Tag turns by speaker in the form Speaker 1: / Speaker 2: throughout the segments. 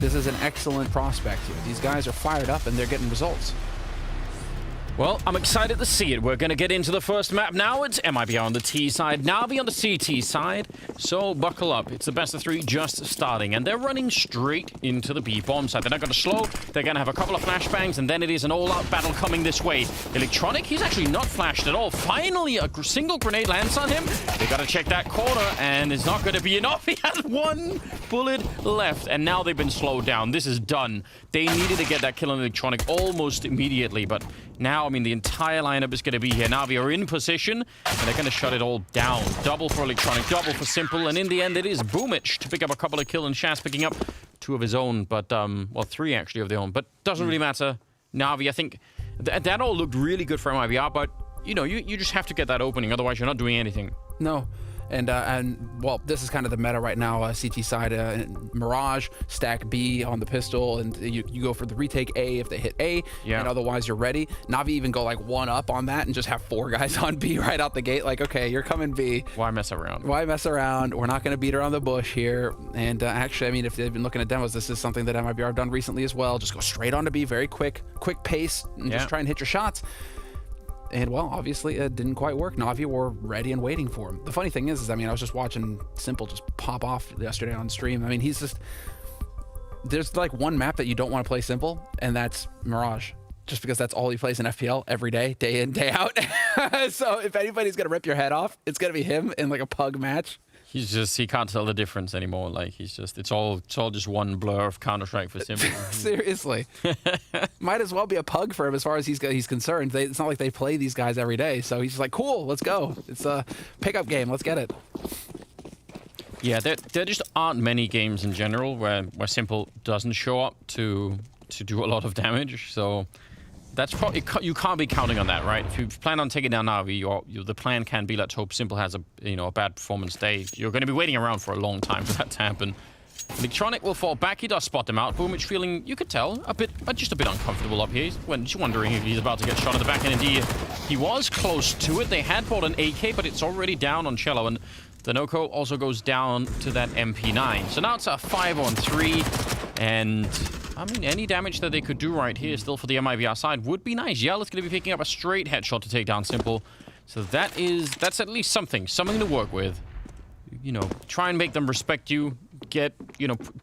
Speaker 1: This is an excellent prospect here. These guys are fired up and they're getting results.
Speaker 2: Well, I'm excited to see it. We're going to get into the first map now. It's MIBR on the T side, NAVI on the CT side. So buckle up. It's the best of three just starting. And they're running straight into the B bomb side. They're not going to slow. They're going to have a couple of flashbangs. And then it is an all-out battle coming this way. Electronic, he's actually not flashed at all. Finally, a single grenade lands on him. They got to check that corner. And it's not going to be enough. He had one bullet left. And now they've been slowed down. This is done. They needed to get that kill on Electronic almost immediately. But now, I mean, the entire lineup is going to be here. NAVI are in position, and they're going to shut it all down. Double for Electronic, double for Simple, and in the end, it is Boomich to pick up a couple of kills, and Shaz picking up 2 of his own, but, well, 3 actually of their own, but doesn't really matter. NAVI, I think, that all looked really good for MIBR, but, you know, you just have to get that opening, otherwise you're not doing anything.
Speaker 1: No. And well, this is kind of the meta right now, CT side, Mirage, stack B on the pistol, and you go for the retake A if they hit A, and otherwise you're ready. NAVI even go like 1 up on that and just have 4 guys on B right out the gate, like, okay, you're coming B.
Speaker 2: Why mess around?
Speaker 1: Why mess around? We're not going to beat around the bush here. And actually, I mean, if they've been looking at demos, this is something that MIBR have done recently as well. Just go straight on to B, very quick pace, and just try and hit your shots. And, well, obviously, it didn't quite work. NAVI were ready and waiting for him. The funny thing is, I mean, I was just watching Simple just pop off yesterday on stream. I mean, he's just... There's, like, one map that you don't want to play Simple, and that's Mirage. Just because that's all he plays in FPL every day in, day out. So if anybody's going to rip your head off, it's going to be him in, like, a pug match.
Speaker 2: He can't tell the difference anymore. Like, it's all just one blur of Counter-Strike for Simple.
Speaker 1: Seriously. Might as well be a pug for him as far as he's concerned. It's not like they play these guys every day. So he's just like, cool, let's go. It's a pickup game. Let's get it.
Speaker 2: Yeah, there just aren't many games in general where Simple doesn't show up to do a lot of damage. So that's probably, you can't be counting on that, right? If you plan on taking down NAVI, the plan can be, let's hope Simple has a bad performance day. You're going to be waiting around for a long time for that to happen. Electronic will fall back. He does spot them out. Boomich feeling, you could tell, just a bit uncomfortable up here. He's wondering if he's about to get shot at the back end. Indeed, he was close to it. They had bought an AK, but it's already down on Cello, and the Noko also goes down to that MP9. So now it's a 5-on-3, and I mean, any damage that they could do right here still for the MIBR side would be nice. Yell is going to be picking up a straight headshot to take down Simple. So that's at least something to work with. You know, try and make them respect you. Get,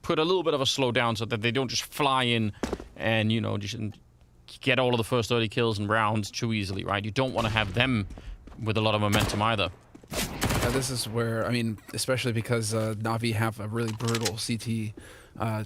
Speaker 2: put a little bit of a slowdown so that they don't just fly in and, just get all of the first 30 kills and rounds too easily, right? You don't want to have them with a lot of momentum either.
Speaker 1: This is where, I mean, especially because NAVI have a really brutal CT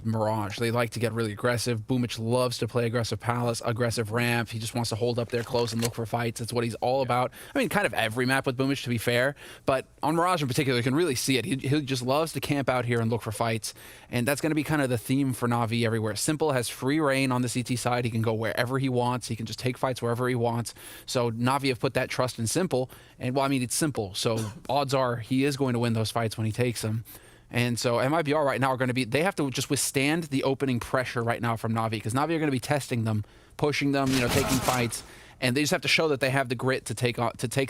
Speaker 1: Mirage. They like to get really aggressive. Boomich loves to play aggressive Palace, aggressive ramp. He just wants to hold up there close and look for fights. That's what he's all about. I mean, kind of every map with Boomich, to be fair. But on Mirage in particular, you can really see it. He just loves to camp out here and look for fights. And that's going to be kind of the theme for NAVI everywhere. Simple has free reign on the CT side. He can go wherever he wants. He can just take fights wherever he wants. So NAVI have put that trust in Simple. And, well, I mean, it's Simple. So odds are he is going to win those fights when he takes them. And so MIBR right now are going to be, they have to just withstand the opening pressure right now from NAVI, because NAVI are going to be testing them, pushing them, taking fights, and they just have to show that they have the grit to take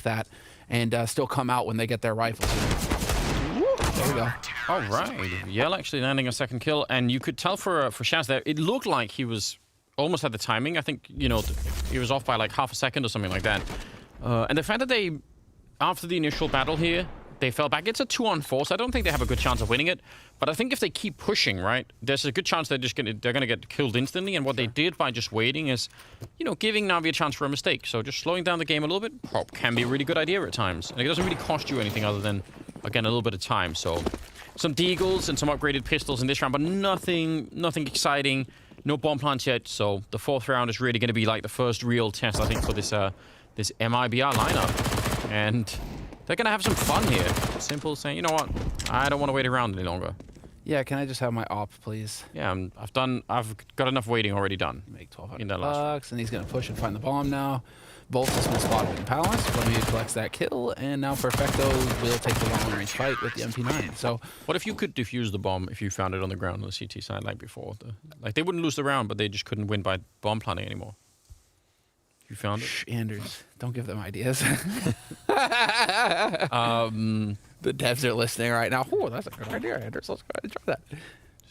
Speaker 1: that and still come out when they get their rifles. There we go.
Speaker 2: All right. Yell actually landing a second kill, and you could tell for Shaz there, it looked like he was almost at the timing. I think, he was off by like half a second or something like that. And the fact that they, after the initial battle here, they fell back. It's a 2-on-4, so I don't think they have a good chance of winning it. But I think if they keep pushing, right, there's a good chance they're going to get killed instantly. And what they did by just waiting is, giving Navi a chance for a mistake. So just slowing down the game a little bit can be a really good idea at times. And it doesn't really cost you anything other than, again, a little bit of time. So some deagles and some upgraded pistols in this round, but nothing exciting. No bomb plants yet. So the 4th round is really going to be like the first real test, I think, for this MIBR lineup. And they're going to have some fun here. Simple saying, you know what? I don't want to wait around any longer.
Speaker 1: Yeah, can I just have my op, please?
Speaker 2: Yeah, I've got enough waiting already done.
Speaker 1: Make 1,200 bucks, and he's going to push and find the bomb now. Bolt has been spotted in Palace. Lemmy collects that kill, and now Perfecto will take the long-range fight with the MP9. So,
Speaker 2: what if you could defuse the bomb if you found it on the ground on the CT side like before? Like, they wouldn't lose the round, but they just couldn't win by bomb planting anymore. You found it?
Speaker 1: Shh, Anders. Don't give them ideas. The devs are listening right now. Oh, that's a good idea, Anders. Let's go ahead and try that.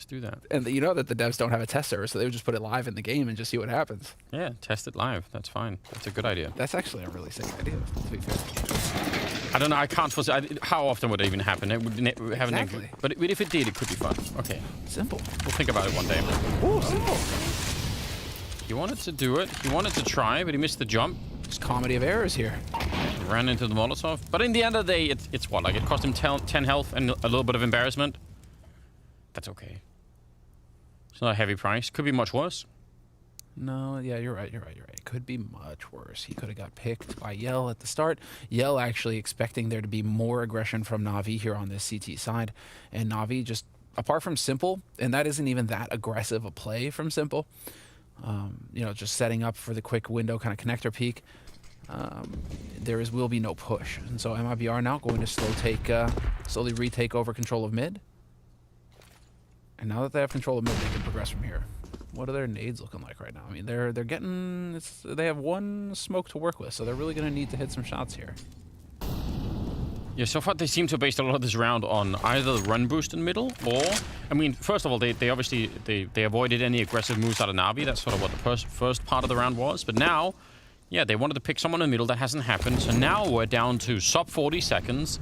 Speaker 2: Let's do that.
Speaker 1: And you know that the devs don't have a test server, so they would just put it live in the game and just see what happens.
Speaker 2: Yeah, test it live. That's fine. That's a good idea.
Speaker 1: That's actually a really sick idea, to be fair.
Speaker 2: I don't know. I can't foresee how often would it even happen. It would have
Speaker 1: Exactly.
Speaker 2: but if it did, it could be fun. Okay,
Speaker 1: Simple.
Speaker 2: we'll think about it one day.
Speaker 1: Ooh, simple.
Speaker 2: He wanted to do it. He wanted to try, but he missed the jump.
Speaker 1: It's comedy of errors here.
Speaker 2: Ran into the Molotov. But in the end of the day, it's what? Like, it cost him 10 health and a little bit of embarrassment. That's okay. It's not a heavy price. Could be much worse.
Speaker 1: No, yeah, you're right. It could be much worse. He could have got picked by Yell at the start. Yell actually expecting there to be more aggression from Na'Vi here on this CT side. And Na'Vi just, apart from Simple, and that isn't even that aggressive a play from Simple, you know, just setting up for the quick window kind of connector peek, will be no push. And so MIBR now going to slowly retake over control of mid. And now that they have control of mid, they can progress from here. What are their nades looking like right now? I mean, they're getting, they have one smoke to work with, so they're really going to need to hit some shots here.
Speaker 2: Yeah, so far they seem to have based a lot of this round on either the run boost in middle, or, I mean, first of all, they obviously, they avoided any aggressive moves out of Na'Vi. That's sort of what the first part of the round was. But now, yeah, they wanted to pick someone in the middle. That hasn't happened. So now we're down to sub 40 seconds.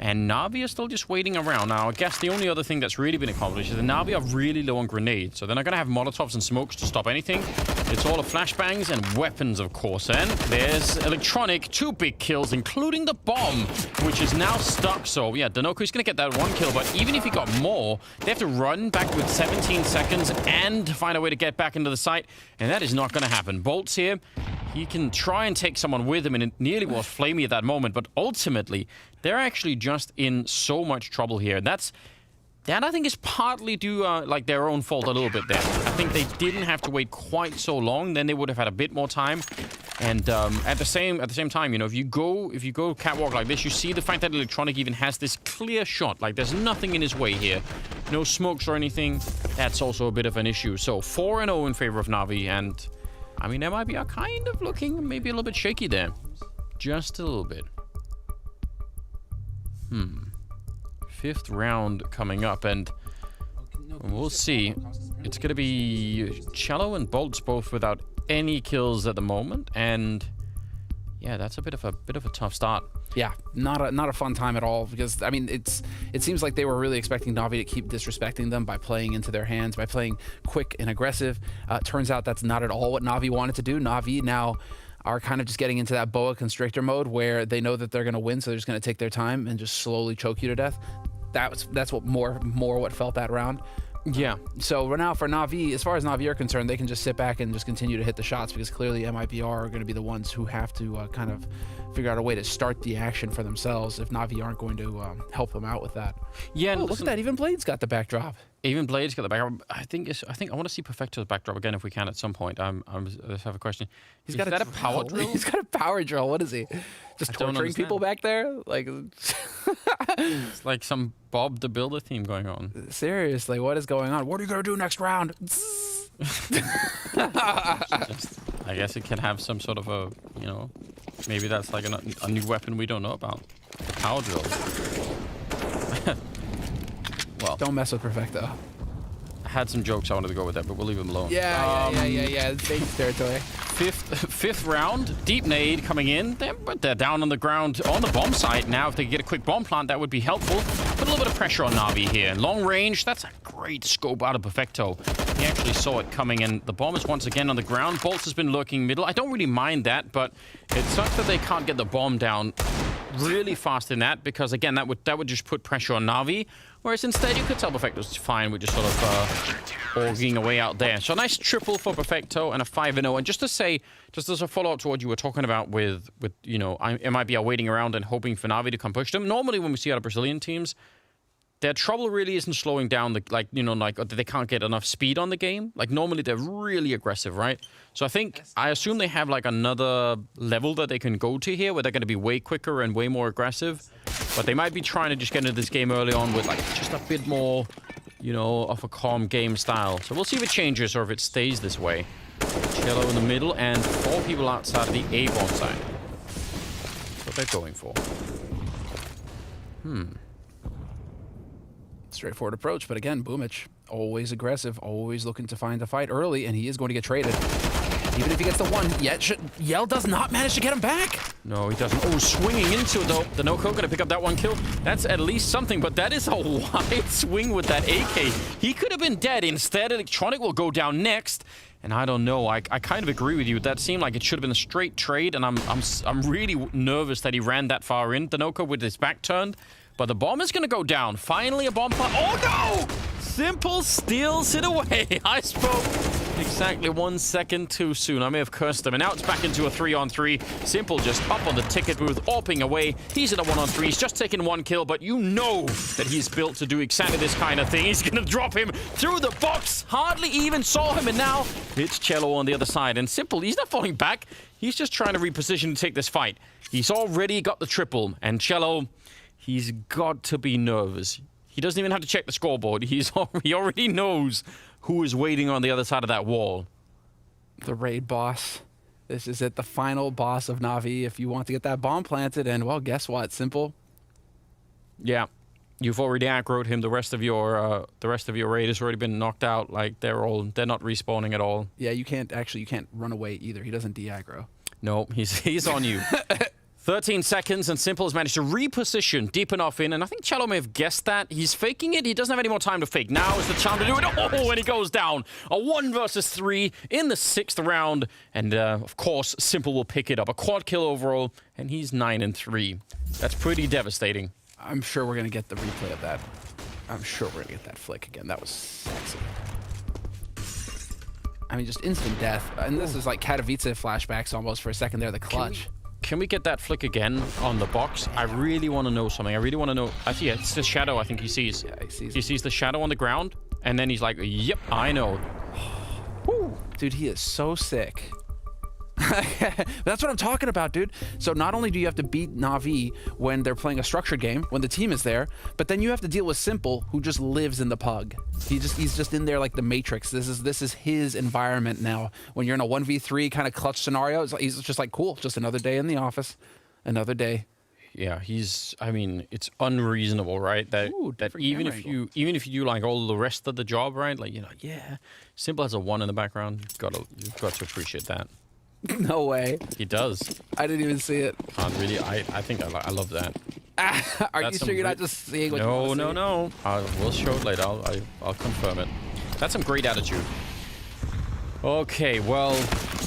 Speaker 2: And Na'Vi are still just waiting around. Now, I guess the only other thing that's really been accomplished is the Na'Vi are really low on grenades. So they're not going to have Molotovs and smokes to stop anything. It's all of flashbangs and weapons, of course. And there's Electronic, 2 big kills, including the bomb, which is now stuck. So, yeah, Danoku's going to get that 1 kill. But even if he got more, they have to run back with 17 seconds and find a way to get back into the site. And that is not going to happen. Bolt's here. He can try and take someone with him, and it nearly was flamey at that moment. But ultimately, they're actually just in so much trouble here. That I think is partly due like their own fault a little bit there. I think they didn't have to wait quite so long. Then they would have had a bit more time. And at the same time, you know, if you go catwalk like this, you see the fact that Electronic even has this clear shot. Like, there's nothing in his way here. No smokes or anything. That's also a bit of an issue. So 4-0 in favor of Na'Vi, and I mean, MIB are kind of looking maybe a little bit shaky there. Just a little bit. 5th round coming up, and we'll see. It's going to be Cello and Bolts both without any kills at the moment, and yeah, that's a bit of a tough start.
Speaker 1: Yeah, not a fun time at all, because I mean, it seems like they were really expecting Na'Vi to keep disrespecting them by playing into their hands, by playing quick and aggressive. Turns out that's not at all what Na'Vi wanted to do. Na'Vi now are kind of just getting into that boa constrictor mode where they know that they're going to win, so they're just going to take their time and just slowly choke you to death. That's what more what felt that round.
Speaker 2: Yeah.
Speaker 1: So now for Na'Vi, as far as Na'Vi are concerned, they can just sit back and just continue to hit the shots, because clearly MIBR are going to be the ones who have to kind of figure out a way to start the action for themselves if Na'Vi aren't going to help them out with that.
Speaker 2: Yeah.
Speaker 1: Oh, look at that! Even Blade's got the backdrop.
Speaker 2: Even Blade's got the backdrop. I think I want to see Perfecto's backdrop again if we can at some point. I just have a question.
Speaker 1: Is that a power drill? He's got a power drill. What is he? Just torturing people back there? Like,
Speaker 2: it's like some Bob the Builder theme going on.
Speaker 1: Seriously, what is going on? What are you gonna do next round?
Speaker 2: I guess it can have some sort of a, you know, maybe that's like a new weapon we don't know about. The power drill. Well,
Speaker 1: don't mess with Perfecto.
Speaker 2: I had some jokes I wanted to go with that, but we'll leave them alone.
Speaker 1: Yeah. It's dangerous territory.
Speaker 2: Fifth round, deep nade coming in. They're down on the ground on the bomb site now. If they could get a quick bomb plant, that would be helpful. Put a little bit of pressure on Na'Vi here. Long range, that's a great scope out of Perfecto. He actually saw it coming, and the bomb is once again on the ground. Bolts has been lurking middle. I don't really mind that, but it sucks that they can't get the bomb down really fast in that, because again, that would just put pressure on Na'Vi. Whereas instead, you could tell Perfecto's fine with just sort of orging away out there. So a nice triple for Perfecto and a 5-0. And just to say, just as a follow-up to what you were talking about with you know, MIBR waiting around and hoping for Na'Vi to come push them. Normally, when we see other Brazilian teams, their trouble really isn't slowing down they can't get enough speed on the game. Like, normally they're really aggressive, right? So I assume they have like another level that they can go to here where they're going to be way quicker and way more aggressive. But they might be trying to just get into this game early on with like just a bit more, you know, of a calm game style. So we'll see if it changes or if it stays this way. Cello in the middle and 4 people outside of the A-bomb side. That's what they're going for.
Speaker 1: Straightforward approach, but again, Boomich always aggressive, always looking to find a fight early, and he is going to get traded. Even if he gets the one, Yell does not manage to get him back.
Speaker 2: No, he doesn't. Oh, swinging into it, though. The no-co gonna pick up that one kill. That's at least something, but that is a wide swing with that AK. He could have been dead. Instead, Electronic will go down next. And I don't know. I kind of agree with you. That seemed like it should have been a straight trade, and I'm really nervous that he ran that far in. The no-co with his back turned. But the bomb is going to go down. Finally, a bomb plant. Oh, no! Simple steals it away. I spoke exactly 1 second too soon. I may have cursed him. And now it's back into a 3-on-3. Simple just up on the ticket booth, AWPing away. He's in a 1-on-3. He's just taken 1 kill, but you know that he's built to do exactly this kind of thing. He's going to drop him through the box. Hardly even saw him. And now it's Cello on the other side. And Simple, he's not falling back. He's just trying to reposition to take this fight. He's already got the triple. And Cello... he's got to be nervous. He doesn't even have to check the scoreboard. He already knows who is waiting on the other side of that wall.
Speaker 1: The raid boss. This is it, the final boss of Navi. If you want to get that bomb planted, and well, guess what? Simple.
Speaker 2: Yeah, you've already aggroed him. The rest of your raid has already been knocked out. Like they're not respawning at all.
Speaker 1: Yeah, you can't run away either. He doesn't de-aggro.
Speaker 2: No, he's on you. 13 seconds, and Simple has managed to reposition deep enough in, and I think Cello may have guessed that. He's faking it. He doesn't have any more time to fake. Now is the time to do it. Oh, and he goes down. A 1 versus 3 in the 6th round, and of course, Simple will pick it up. A quad kill overall, and he's 9-3. That's pretty devastating.
Speaker 1: I'm sure we're going to get the replay of that. I'm sure we're going to get that flick again. That was sexy. I mean, just instant death. And this is like Katowice flashbacks almost for a second there, the clutch.
Speaker 2: Can we get that flick again on the box? I really want to know something. I really want to know. Actually, yeah, it's the shadow I think he sees.
Speaker 1: Yeah,
Speaker 2: he sees the shadow on the ground, and then he's like, yep, I know.
Speaker 1: Woo. Dude, he is so sick. That's what I'm talking about, dude. So not only do you have to beat Navi when they're playing a structured game, when the team is there, but then you have to deal with Simple, who just lives in the pug. He's just in there like the Matrix. This is his environment now. When you're in a 1v3 kind of clutch scenario, he's just like, cool, just another day in the office, another day.
Speaker 2: Yeah, I mean, it's unreasonable, right? That even if you do like all the rest of the job, right? Like, yeah, Simple has a 1 in the background. You've got to appreciate that.
Speaker 1: No way.
Speaker 2: He does.
Speaker 1: I didn't even see it.
Speaker 2: Really, I think I love that.
Speaker 1: Are you sure you're not just seeing what you want to see?
Speaker 2: No. We'll show it later. I'll confirm it. That's some great attitude. Okay, well,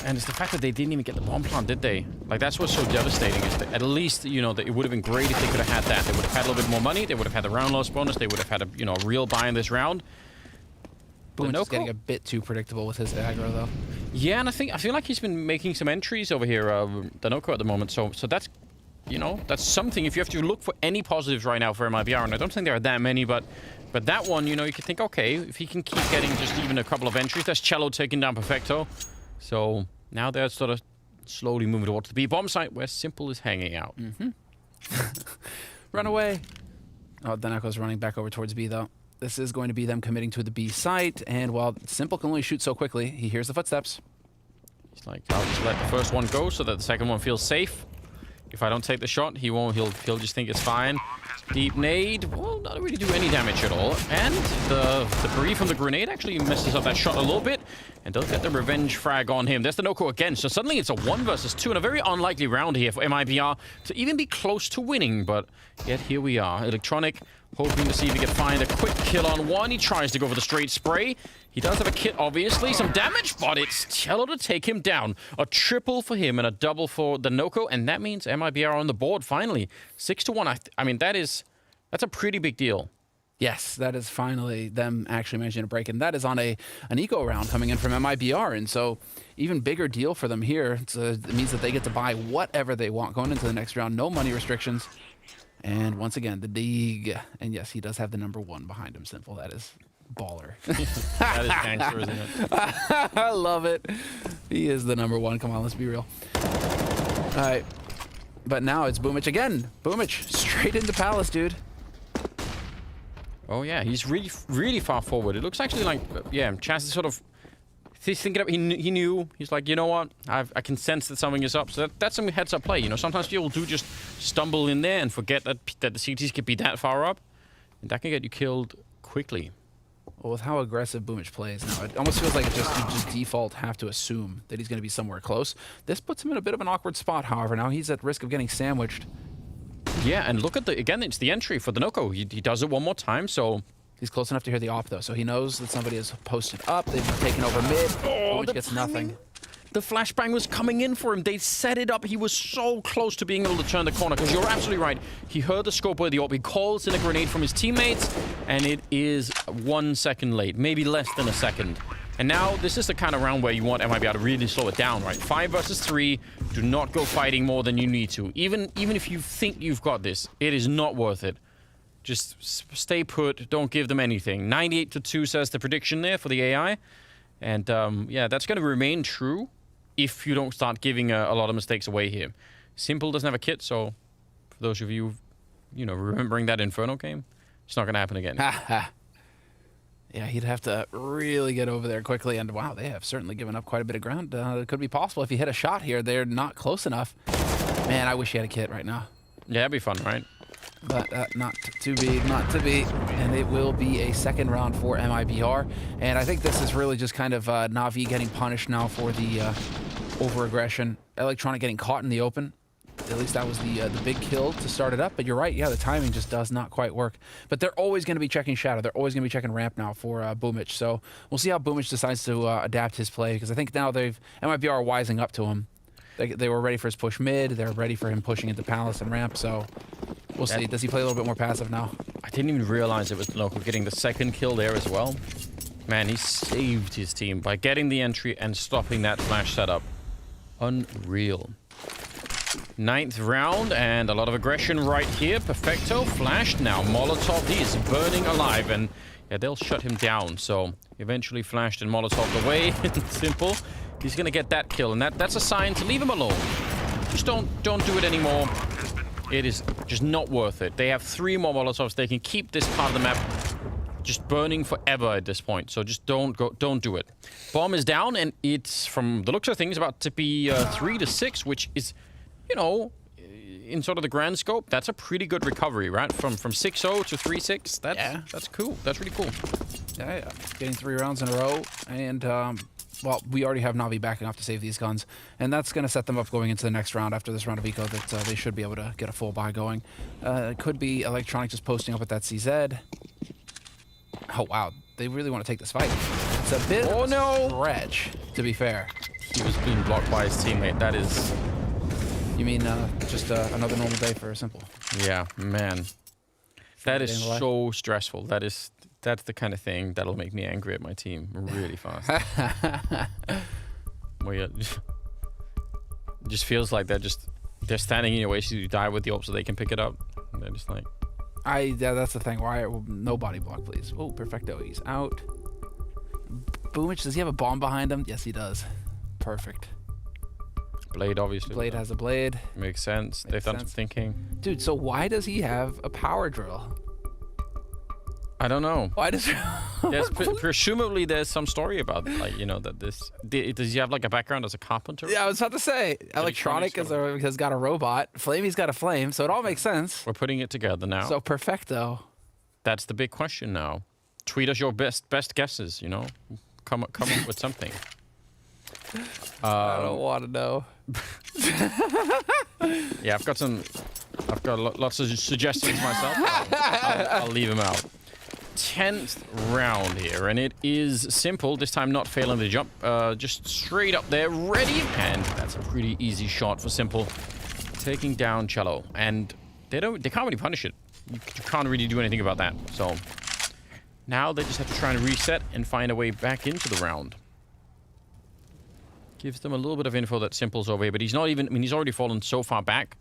Speaker 2: and it's the fact that they didn't even get the bomb plant, did they? Like, that's what's so devastating. Is that at least, that it would have been great if they could have had that. They would have had a little bit more money. They would have had the round loss bonus. They would have had a real buy in this round.
Speaker 1: Boom's just getting a bit too predictable with his aggro, though.
Speaker 2: Yeah, and I feel like he's been making some entries over here, the no-co at the moment. So that's, that's something. If you have to look for any positives right now for MIBR, and I don't think there are that many, but that one, you could think, okay, if he can keep getting just even a couple of entries, that's Cello taking down Perfecto. So now they're sort of slowly moving towards the B bomb site where Simple is hanging out.
Speaker 1: Run away. Oh, Daneko's running back over towards B, though. This is going to be them committing to the B site, and while Simple can only shoot so quickly, he hears the footsteps.
Speaker 2: He's like, I'll just let the first one go so that the second one feels safe. If I don't take the shot, he won't. He'll just think it's fine. Deep nade will not really do any damage at all. And the debris from the grenade actually messes up that shot a little bit and does get the revenge frag on him. There's the no-co again. So suddenly it's a 1 versus 2 and a very unlikely round here for MIBR to even be close to winning. But yet here we are. Electronic hoping to see if he can find a quick kill on one. He tries to go for the straight spray. He does have a kit, obviously. Some damage, but it's Cello to take him down. A triple for him and a double for the no-co, and that means MIBR on the board finally. 6-1. I mean, that's a pretty big deal.
Speaker 1: Yes, that is finally them actually managing to break, and that is on an eco round coming in from MIBR, and so even bigger deal for them here. It means that they get to buy whatever they want going into the next round. No money restrictions. And once again, the dig. And yes, he does have the number 1 behind him, Simple. That is baller.
Speaker 2: That is gangster, isn't it?
Speaker 1: I love it. He is the number 1. Come on, let's be real. All right. But now it's Boomich again. Boomich straight into Palace, dude.
Speaker 2: Oh, yeah. He's really, really far forward. It looks actually like, yeah, Chaz is sort of... He's thinking up. He knew. He's like, you know what? I can sense that something is up. So that's some heads-up play. Sometimes people do just stumble in there and forget that the CTs could be that far up. And that can get you killed quickly.
Speaker 1: Well, with how aggressive Boomich plays now, it almost feels like you just default have to assume that he's going to be somewhere close. This puts him in a bit of an awkward spot, however. Now he's at risk of getting sandwiched.
Speaker 2: Yeah, and look at again, it's the entry for the Noko. He does it one more time, so...
Speaker 1: He's close enough to hear the op, though, so he knows that somebody is posted up. They've taken over mid. Boomich gets nothing.
Speaker 2: The flashbang was coming in for him. They set it up. He was so close to being able to turn the corner, because you're absolutely right. He heard the scope of the op. He calls in a grenade from his teammates, and it is 1 second late, maybe less than a second. And now, this is the kind of round where you want MIBR to really slow it down, right? 5 versus 3. Do not go fighting more than you need to. Even if you think you've got this, it is not worth it. Just stay put. Don't give them anything. 98-2 says the prediction there for the AI. And, yeah, that's going to remain true if you don't start giving a lot of mistakes away here. Simple doesn't have a kit, so for those of you, remembering that Inferno game, it's not going to happen again.
Speaker 1: Yeah, he'd have to really get over there quickly. And, wow, they have certainly given up quite a bit of ground. It could be possible if he hit a shot here. They're not close enough. Man, I wish he had a kit right now.
Speaker 2: Yeah, it'd be fun, right?
Speaker 1: But not to be, not to be. And it will be a second round for MIBR. And I think this is really just kind of Na'Vi getting punished now for the over-aggression. Electronic getting caught in the open. At least that was the big kill to start it up. But you're right, yeah, the timing just does not quite work. But they're always going to be checking Shadow. They're always going to be checking ramp now for Boomich. So we'll see how Boomich decides to adapt his play. Because I think now MIBR are wising up to him. They were ready for his push mid. They're ready for him pushing into Palace and ramp. So we'll see. Does he play a little bit more passive now?
Speaker 2: I didn't even realize it was the Loco getting the second kill there as well. Man, he saved his team by getting the entry and stopping that flash setup. Unreal. 9th round, and a lot of aggression right here. Perfecto flashed now. Molotov, he is burning alive, and yeah, they'll shut him down. So eventually flashed and Molotov away. Simple. He's gonna get that kill, and that's a sign to leave him alone. Just don't do it anymore. It is just not worth it. They have 3 more Molotovs. They can keep this part of the map just burning forever at this point. So just don't do it. Bomb is down, and it's, from the looks of things, about to be 3-6, which is, in sort of the grand scope, that's a pretty good recovery, right? From 6-0 to 3-6. That's cool. That's really cool.
Speaker 1: Yeah. Getting 3 rounds in a row, and well, we already have Na'Vi backing off to save these guns, and that's going to set them up going into the next round after this round of eco that they should be able to get a full buy going. It could be Electronic just posting up at that CZ. Oh, wow. They really want to take this fight. It's a bit of a stretch, to be fair.
Speaker 2: He was being blocked by his teammate. That is...
Speaker 1: You mean just another normal day for Simple?
Speaker 2: Yeah, man. That is so stressful. That's the kind of thing that'll make me angry at my team really fast. Well, yeah, it just feels like they're standing in your way so you die with the op so they can pick it up. And they're just like...
Speaker 1: Yeah, that's the thing. Why? No body block, please. Oh, perfecto. He's out. Boomich, does he have a bomb behind him? Yes, he does. Perfect.
Speaker 2: Blade, obviously.
Speaker 1: Blade has a blade.
Speaker 2: Makes sense. They've done some thinking.
Speaker 1: Dude, so why does he have a power drill?
Speaker 2: I don't know.
Speaker 1: Why does...
Speaker 2: Presumably there's some story about, like, that this... Does he have, like, a background as a carpenter?
Speaker 1: Yeah, I was about to say. Electronic has got a robot. Flamey's got a flame, so it all makes sense.
Speaker 2: We're putting it together now.
Speaker 1: So perfecto.
Speaker 2: That's the big question now. Tweet us your best guesses, Come up with something.
Speaker 1: I don't want to know.
Speaker 2: Yeah, I've got lots of suggestions myself. I'll leave them out. 10th round here, and it is Simple, this time not failing the jump, just straight up there, ready, and that's a pretty easy shot for Simple, taking down Cello, and they can't really punish it. You can't really do anything about that. So now they just have to try and reset and find a way back into the round. Gives them a little bit of info that Simple's over here, but he's not even, he's already fallen so far back.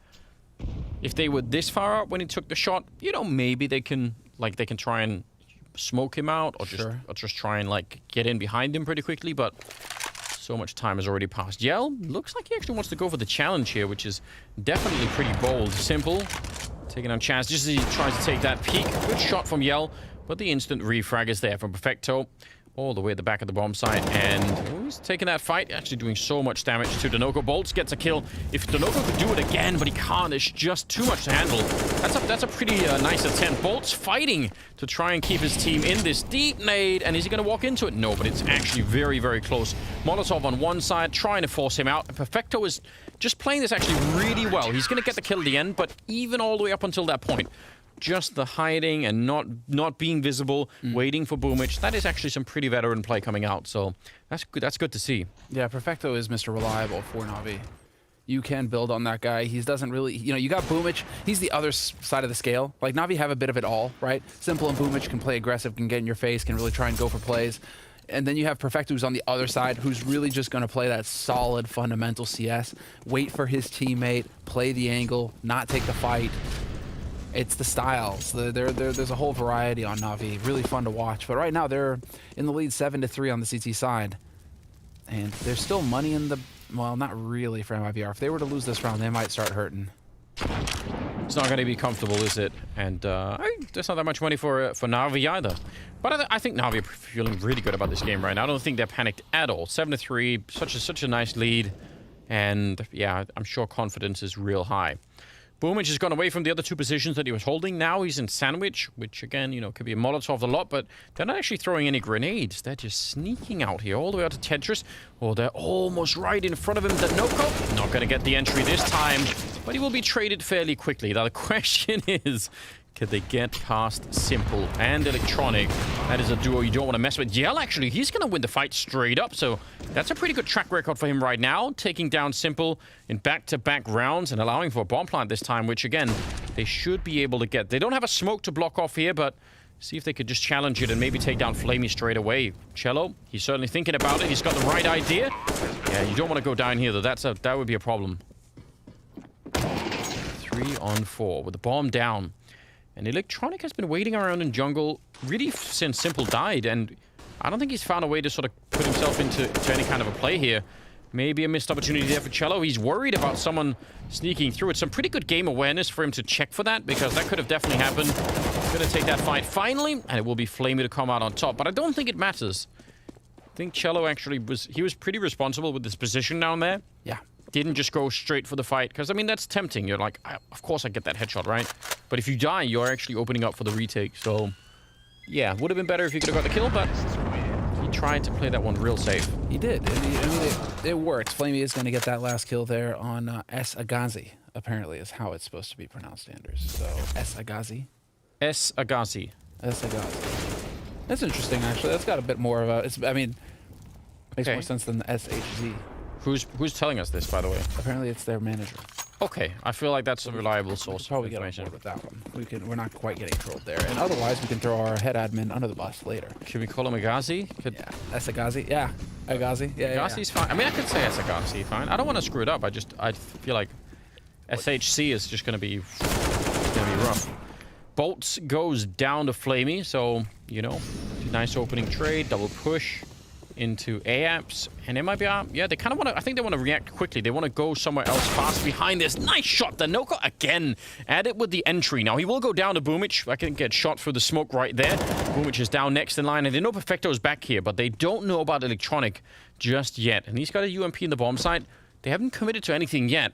Speaker 2: If they were this far up when he took the shot, maybe they can try and smoke him out, or just try and get in behind him pretty quickly, but so much time has already passed. Yell looks like he actually wants to go for the challenge here, which is definitely pretty bold. Simple taking on chance just as he tries to take that peek. Good shot from Yell, but the instant refrag is there from Perfecto. all the way at the back of the bomb site, and he's taking that fight, actually doing so much damage to Denoco. Bolts gets a kill. If Denoco could do it again, but he can't, it's just too much to handle. That's a pretty nice attempt. Bolts fighting to try and keep his team in this deep nade, and is he going to walk into it? No, but it's actually very, very close. Molotov on one side, trying to force him out. Perfecto is just playing this actually really well. He's going to get the kill at the end, but even all the way up until that point, just the hiding and not being visible, waiting for Boomich. That is actually some pretty veteran play coming out. So that's good. That's good to see.
Speaker 1: Yeah, Perfecto is Mr. Reliable for Navi. You can build on that guy. He doesn't really, you know, you got Boomich. He's the other side of the scale. Like, Navi have a bit of it all, right? Simple and Boomich can play aggressive, can get in your face, can really try and go for plays. And then you have Perfecto, who's on the other side, who's really just going to play that solid fundamental CS, wait for his teammate, play the angle, not take the fight. It's the styles. There's a whole variety on Navi. Really fun to watch. But right now, they're in the lead 7-3 on the CT side. And there's still money in the... Well, not really for MIBR. If they were to lose this round, they might start hurting.
Speaker 2: It's not going to be comfortable, is it? And there's not that much money for Navi either. But I think Navi are feeling really good about this game right now. I don't think they're panicked at all. 7-3, such a nice lead. And yeah, I'm sure confidence is real high. Boomich has gone away from the other two positions that he was holding. Now he's in Sandwich, which again, you know, could be a Molotov a lot, but they're not actually throwing any grenades. They're just sneaking out here all the way out to Tetris. Oh, they're almost right in front of him. Denoco, not going to get the entry this time, but he will be traded fairly quickly. Now the question is, could they get past Simple and Electronic? That is a duo you don't want to mess with. Yell, actually, he's going to win the fight straight up. So that's a pretty good track record for him right now. Taking down Simple in back-to-back rounds and allowing for a bomb plant this time, which, again, they should be able to get. They don't have a smoke to block off here, but see if they could just challenge it and maybe take down Flamey straight away. Cello, he's certainly thinking about it. He's got the right idea. Yeah, you don't want to go down here, though. That would be a problem. 3 on 4 with the bomb down. And Electronic has been waiting around in jungle really since Simple died, and I don't think he's found a way to sort of put himself into any kind of a play here. Maybe a missed opportunity there for Cello. He's worried about someone sneaking through. It's some pretty good game awareness for him to check for that, because that could have definitely happened. He's going to take that fight finally, and it will be Flamey to come out on top. But I don't think it matters. I think Cello actually was pretty responsible with his position down there.
Speaker 1: Yeah.
Speaker 2: Didn't just go straight for the fight, because, I mean, that's tempting. You're like, of course I get that headshot, right? But if you die, you're actually opening up for the retake. So, yeah, would have been better if he could have got the kill, but he tried to play that one real safe.
Speaker 1: He did. I mean, it worked. Flamey is going to get that last kill there on S. Agazi, apparently, is how it's supposed to be pronounced, Anders. So, S. Agazi.
Speaker 2: S. Agazi.
Speaker 1: S. Agazi. That's interesting, actually. That's got a bit more of a... I mean, makes more sense than the SHZ.
Speaker 2: Who's telling us this, by the way?
Speaker 1: Apparently, it's their manager.
Speaker 2: Okay, I feel like that's a reliable source
Speaker 1: Probably
Speaker 2: of information.
Speaker 1: get on board with that one. We're not quite getting trolled there, and otherwise we can throw our head admin under the bus later.
Speaker 2: Should we call him Agazi?
Speaker 1: Yeah, S. Agazi. Yeah, Agazi. Yeah,
Speaker 2: Agazi's fine. I mean, I could say S. Agazi, fine. I don't want to screw it up. I feel like SHC is just going to be rough. Bolts goes down to Flamey, so you know, nice opening trade, double push into AAPS, and MIBR, yeah, they kind of want to, I think they want to react quickly. They want to go somewhere else fast behind this. Nice shot. Denoco again. Add it with the entry. Now, he will go down to Boomich. I can get shot through the smoke right there. Boomich is down next in line, and they know Perfecto's back here, but they don't know about Electronic just yet. And he's got a UMP in the bomb site. They haven't committed to anything yet.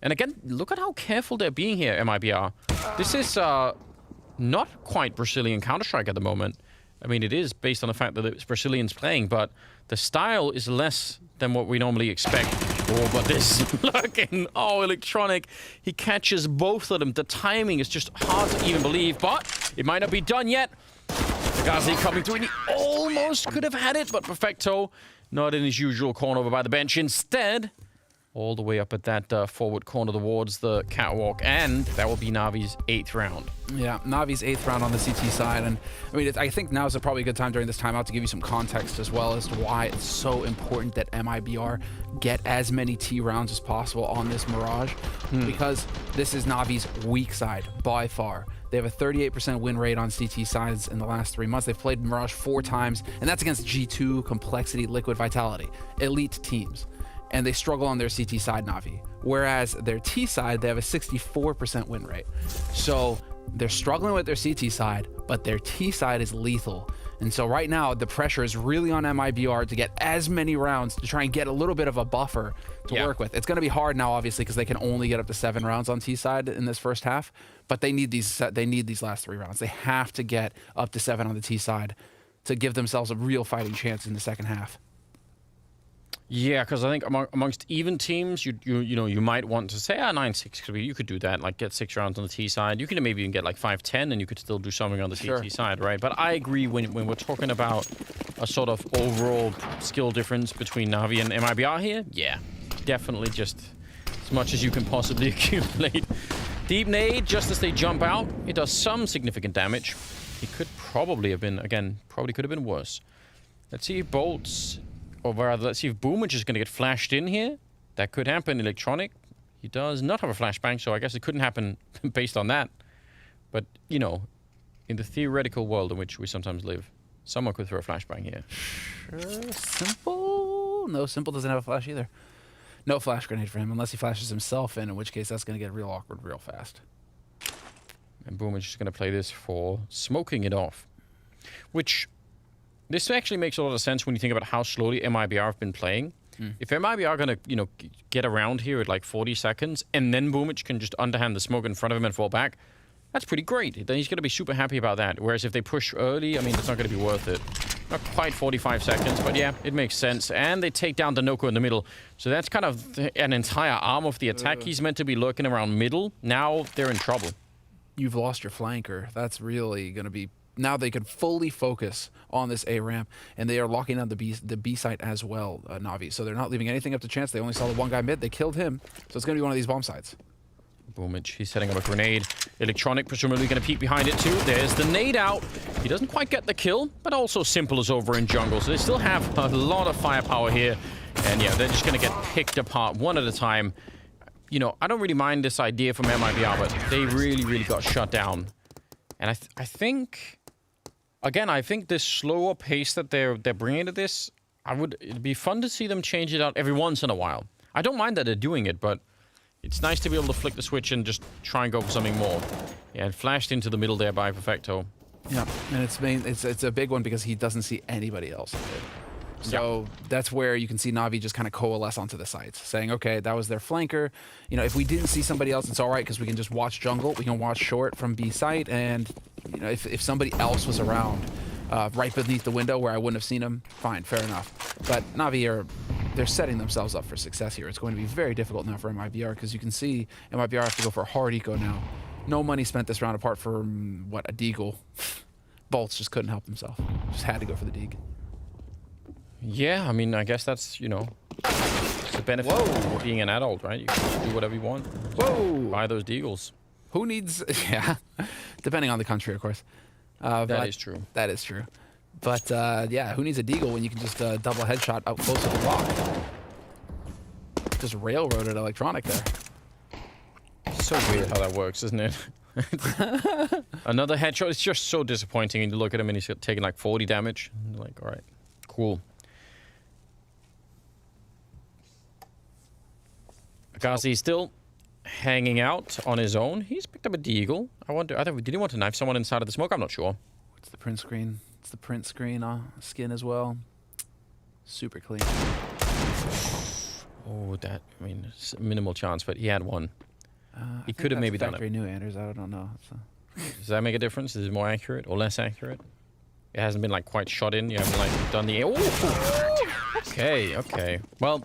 Speaker 2: And again, look at how careful they're being here, MIBR. This is not quite Brazilian Counter-Strike at the moment. I mean, it is based on the fact that it's Brazilians playing, but the style is less than what we normally expect. Oh, but this lurking. Oh, Electronic. He catches both of them. The timing is just hard to even believe, but it might not be done yet. Gazi coming through, and he almost could have had it, but Perfecto not in his usual corner over by the bench. Instead, all the way up at that forward corner towards the catwalk, and that will be Navi's 8th round.
Speaker 1: Yeah, Navi's 8th round on the CT side, and I mean, I think now is probably a good time during this timeout to give you some context as well as to why it's so important that MIBR get as many T rounds as possible on this Mirage, because this is Navi's weak side by far. They have a 38% win rate on CT sides in the last 3 months. They've played Mirage 4 times, and that's against G2, Complexity, Liquid, Vitality, elite teams. And they struggle on their CT side, Navi. Whereas their T side, they have a 64% win rate. So they're struggling with their CT side, but their T side is lethal. And so right now, the pressure is really on MIBR to get as many rounds to try and get a little bit of a buffer to work with. It's going to be hard now, obviously, because they can only get up to 7 rounds on T side in this first half. But they need these last 3 rounds. They have to get up to 7 on the T side to give themselves a real fighting chance in the second half.
Speaker 2: Yeah, because I think amongst even teams, you might want to say 9-6. You could do that, like get 6 rounds on the T side. You could maybe even get like 5-10, and you could still do something on the TT side, right? But I agree when we're talking about a sort of overall skill difference between Navi and MIBR here. Yeah, definitely just as much as you can possibly accumulate. Deep nade, just as they jump out, it does some significant damage. It could probably have been, again, probably could have been worse. Let's see if bolts. Or rather, let's see if Boomage is going to get flashed in here. That could happen. Electronic, he does not have a flashbang, so I guess it couldn't happen based on that. But, you know, in the theoretical world in which we sometimes live, someone could throw a flashbang here.
Speaker 1: Sure, Simple? No, Simple doesn't have a flash either. No flash grenade for him, unless he flashes himself in which case that's going to get real awkward real fast.
Speaker 2: And Boomage is going to play this for smoking it off. Which... this actually makes a lot of sense when you think about how slowly MIBR have been playing. If MIBR are going to, get around here at like 40 seconds, and then Boomage can just underhand the smoke in front of him and fall back, that's pretty great. Then he's going to be super happy about that. Whereas if they push early, I mean, it's not going to be worth it. Not quite 45 seconds, but yeah, it makes sense. And they take down the Noko in the middle. So that's kind of an entire arm of the attack. He's meant to be lurking around middle. Now they're in trouble.
Speaker 1: You've lost your flanker. That's really going to be... now they can fully focus on this A ramp, and they are locking down the B site as well, Navi. So they're not leaving anything up to chance. They only saw the one guy mid. They killed him. So it's going to be one of these bomb sites.
Speaker 2: Boomage, he's setting up a grenade. Electronic, presumably going to peek behind it too. There's the nade out. He doesn't quite get the kill, but also Simple is over in jungle. So they still have a lot of firepower here. And yeah, they're just going to get picked apart one at a time. I don't really mind this idea from MIBR, but they really, really got shut down. And I think... again, I think this slower pace that they're bringing to this, it'd be fun to see them change it out every once in a while. I don't mind that they're doing it, but it's nice to be able to flick the switch and just try and go for something more. Yeah, and flashed into the middle there by Perfecto.
Speaker 1: Yeah, and it's a big one because he doesn't see anybody else. So that's where you can see Navi just kind of coalesce onto the sites, saying, okay, that was their flanker. If we didn't see somebody else, it's all right because we can just watch jungle. We can watch short from B site, and if somebody else was around right beneath the window where I wouldn't have seen him, fine, fair enough. But Navi they're setting themselves up for success here. It's going to be very difficult now for MIBR because you can see MIBR have to go for a hard eco now. No money spent this round apart from, what, a deagle. Bolts just couldn't help himself. Just had to go for the deagle.
Speaker 2: Yeah, I mean, I guess that's, it's the benefit of being an adult, right? You can just do whatever you want.
Speaker 1: Whoa!
Speaker 2: Buy those deagles.
Speaker 1: Who needs... yeah, depending on the country, of course.
Speaker 2: That is true.
Speaker 1: That is true. But, yeah, who needs a deagle when you can just double headshot out close to the block? Just railroaded Electronic there.
Speaker 2: So weird how that works, isn't it? Another headshot. It's just so disappointing. And you look at him and he's taking like 40 damage. And you're like, all right, cool. Agazi still hanging out on his own. He's picked up a deagle. I wonder, did he want to knife someone inside of the smoke? I'm not sure.
Speaker 1: It's the print screen. It's the print screen skin as well. Super clean.
Speaker 2: Oh, minimal chance, but he had one. He could have maybe done it.
Speaker 1: Factory new, Anders. I don't know.
Speaker 2: Does that make a difference? Is it more accurate or less accurate? It hasn't been like quite shot in. You haven't like done the... oh! Okay. Well,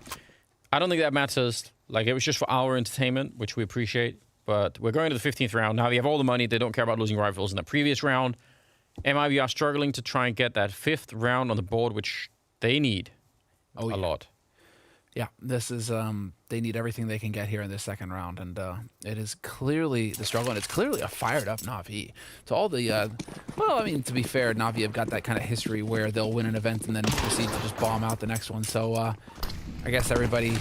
Speaker 2: I don't think that matters. Like, it was just for our entertainment, which we appreciate. But we're going to the 15th round. Now, we have all the money. They don't care about losing rifles in the previous round. MIBR are struggling to try and get that 5th round on the board, which they need a lot.
Speaker 1: Yeah, this is, they need everything they can get here in this second round, and it is clearly the struggle, and it's clearly a fired-up Navi. To all the, well, I mean, to be fair, Navi have got that kind of history where they'll win an event and then proceed to just bomb out the next one, so I guess everybody